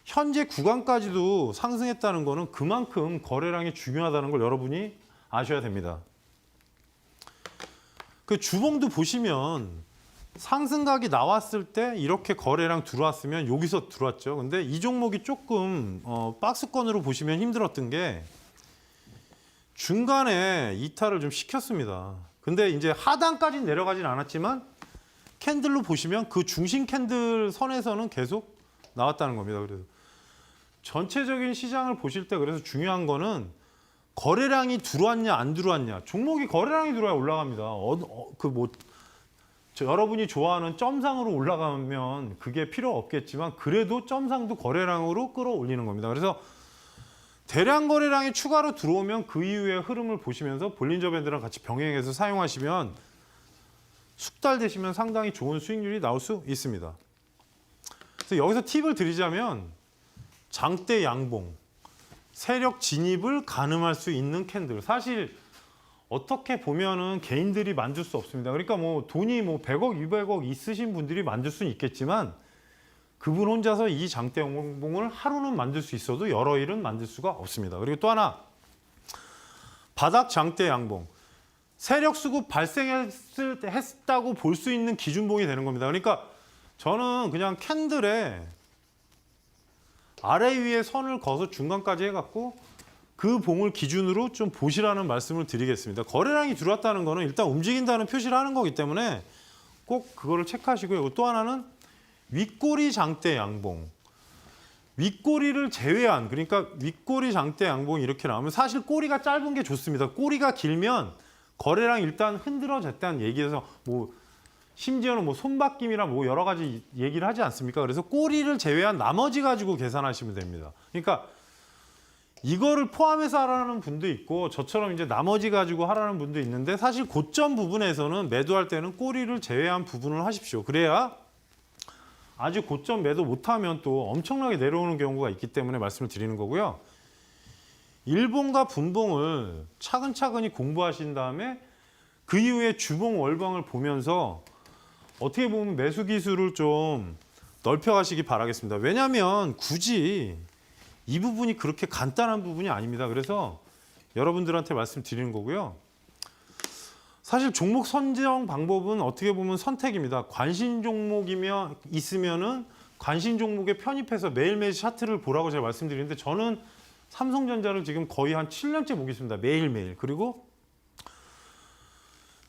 현재 구간까지도 상승했다는 거는 그만큼 거래량이 중요하다는 걸 여러분이 아셔야 됩니다. 그 주봉도 보시면 상승각이 나왔을 때 이렇게 거래량 들어왔으면 여기서 들어왔죠. 근데 이 종목이 조금 박스권으로 보시면 힘들었던 게 중간에 이탈을 좀 시켰습니다. 근데 이제 하단까지는 내려가진 않았지만 캔들로 보시면 그 중심 캔들 선에서는 계속 나왔다는 겁니다. 그래서 전체적인 시장을 보실 때 그래서 중요한 거는 거래량이 들어왔냐 안 들어왔냐. 종목이 거래량이 들어와야 올라갑니다. 여러분이 좋아하는 점상으로 올라가면 그게 필요 없겠지만 그래도 점상도 거래량으로 끌어올리는 겁니다. 그래서 대량 거래량이 추가로 들어오면 그 이후의 흐름을 보시면서 볼린저 밴드랑 같이 병행해서 사용하시면 숙달되시면 상당히 좋은 수익률이 나올 수 있습니다. 그래서 여기서 팁을 드리자면 장대 양봉, 세력 진입을 가늠할 수 있는 캔들. 사실 어떻게 보면은 개인들이 만들 수 없습니다. 그러니까 뭐 돈이 뭐 100억, 200억 있으신 분들이 만들 수는 있겠지만 그분 혼자서 이 장대 양봉을 하루는 만들 수 있어도 여러 일은 만들 수가 없습니다. 그리고 또 하나 바닥 장대 양봉. 세력 수급 발생했다고 볼 수 있는 기준봉이 되는 겁니다. 그러니까 저는 그냥 캔들에 아래 위에 선을 그어서 중간까지 해갖고 그 봉을 기준으로 좀 보시라는 말씀을 드리겠습니다. 거래량이 들어왔다는 거는 일단 움직인다는 표시를 하는 거기 때문에 꼭 그거를 체크하시고요. 또 하나는 윗꼬리 장대 양봉. 윗꼬리를 제외한, 그러니까 윗꼬리 장대 양봉이 이렇게 나오면 사실 꼬리가 짧은 게 좋습니다. 꼬리가 길면 거래량 일단 흔들어졌다는 얘기에서 뭐 심지어는 뭐 손바뀜이나 뭐 여러 가지 얘기를 하지 않습니까? 그래서 꼬리를 제외한 나머지 가지고 계산하시면 됩니다. 그러니까 이거를 포함해서 하라는 분도 있고 저처럼 이제 나머지 가지고 하라는 분도 있는데 사실 고점 부분에서는 매도할 때는 꼬리를 제외한 부분을 하십시오. 그래야 아주 고점 매도 못하면 또 엄청나게 내려오는 경우가 있기 때문에 말씀을 드리는 거고요. 일봉과 분봉을 차근차근히 공부하신 다음에 그 이후에 주봉 월봉을 보면서 어떻게 보면 매수 기술을 좀 넓혀가시기 바라겠습니다. 왜냐하면 굳이 이 부분이 그렇게 간단한 부분이 아닙니다. 그래서 여러분들한테 말씀드리는 거고요. 사실 종목 선정 방법은 어떻게 보면 선택입니다. 관심 종목이면 있으면은 관심 종목에 편입해서 매일매일 차트를 보라고 제가 말씀드리는데 저는 삼성전자를 지금 거의 한 7년째 보고 있습니다. 매일매일. 그리고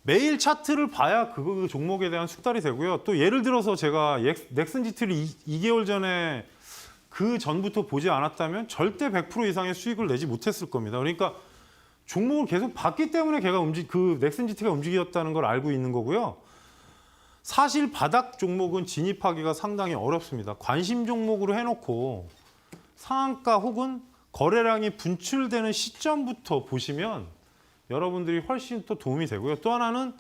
매일 차트를 봐야 그 종목에 대한 숙달이 되고요. 또 예를 들어서 제가 넥슨 GT를 2개월 전에 그 전부터 보지 않았다면 절대 100% 이상의 수익을 내지 못했을 겁니다. 그러니까 종목을 계속 봤기 때문에 그 넥슨 GT가 움직였다는 걸 알고 있는 거고요. 사실 바닥 종목은 진입하기가 상당히 어렵습니다. 관심 종목으로 해놓고 상한가 혹은 거래량이 분출되는 시점부터 보시면 여러분들이 훨씬 또 도움이 되고요. 또 하나는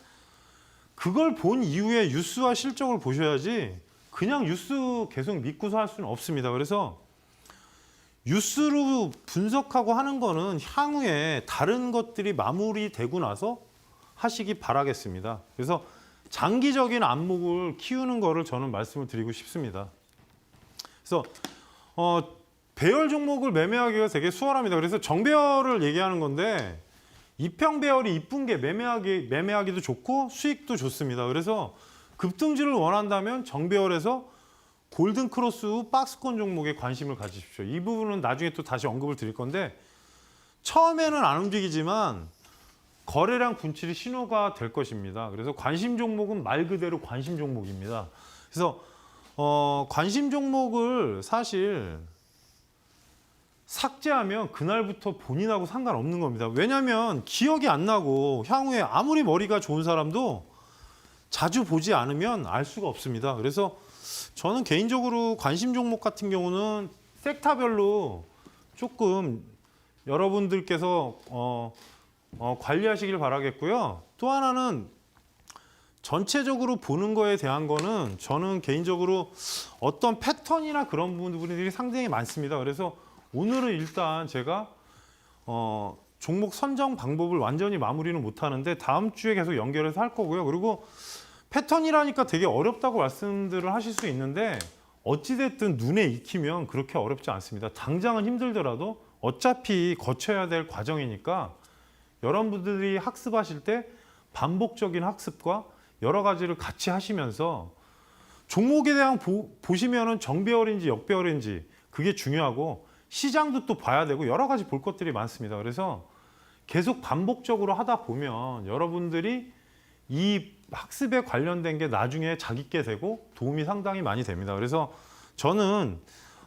그걸 본 이후에 뉴스와 실적을 보셔야지 그냥 뉴스 계속 믿고서 할 수는 없습니다. 그래서 뉴스로 분석하고 하는 거는 향후에 다른 것들이 마무리되고 나서 하시기 바라겠습니다. 그래서 장기적인 안목을 키우는 거를 저는 말씀을 드리고 싶습니다. 그래서 배열 종목을 매매하기가 되게 수월합니다. 그래서 정배열을 얘기하는 건데 이평 배열이 이쁜 게 매매하기도 좋고 수익도 좋습니다. 그래서 급등주를 원한다면 정배열에서 골든 크로스 후 박스권 종목에 관심을 가지십시오. 이 부분은 나중에 또 다시 언급을 드릴 건데 처음에는 안 움직이지만 거래량 분출이 신호가 될 것입니다. 그래서 관심 종목은 말 그대로 관심 종목입니다. 그래서 관심 종목을 사실 삭제하면 그날부터 본인하고 상관없는 겁니다. 왜냐하면 기억이 안 나고 향후에 아무리 머리가 좋은 사람도 자주 보지 않으면 알 수가 없습니다. 그래서 저는 개인적으로 관심 종목 같은 경우는 섹터별로 조금 여러분들께서 관리하시길 바라겠고요. 또 하나는 전체적으로 보는 거에 대한 거는 저는 개인적으로 어떤 패턴이나 그런 부분들이 상당히 많습니다. 그래서 오늘은 일단 제가 종목 선정 방법을 완전히 마무리는 못 하는데 다음 주에 계속 연결해서 할 거고요. 그리고 패턴이라니까 되게 어렵다고 말씀들을 하실 수 있는데 어찌됐든 눈에 익히면 그렇게 어렵지 않습니다. 당장은 힘들더라도 어차피 거쳐야 될 과정이니까 여러분들이 학습하실 때 반복적인 학습과 여러 가지를 같이 하시면서 종목에 대한 보시면은 정배열인지 역배열인지 그게 중요하고 시장도 또 봐야 되고 여러 가지 볼 것들이 많습니다. 그래서 계속 반복적으로 하다 보면 여러분들이 이 학습에 관련된 게 나중에 자기께 되고 도움이 상당히 많이 됩니다. 그래서 저는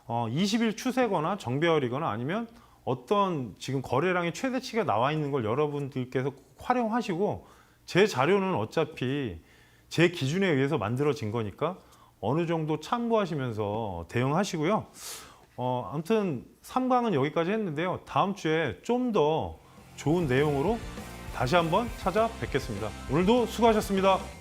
20일 추세거나 정배열이거나 아니면 어떤 지금 거래량의 최대치가 나와 있는 걸 여러분들께서 활용하시고 제 자료는 어차피 제 기준에 의해서 만들어진 거니까 어느 정도 참고하시면서 대응하시고요. 아무튼 3강은 여기까지 했는데요. 다음 주에 좀 더 좋은 내용으로 다시 한번 찾아뵙겠습니다. 오늘도 수고하셨습니다.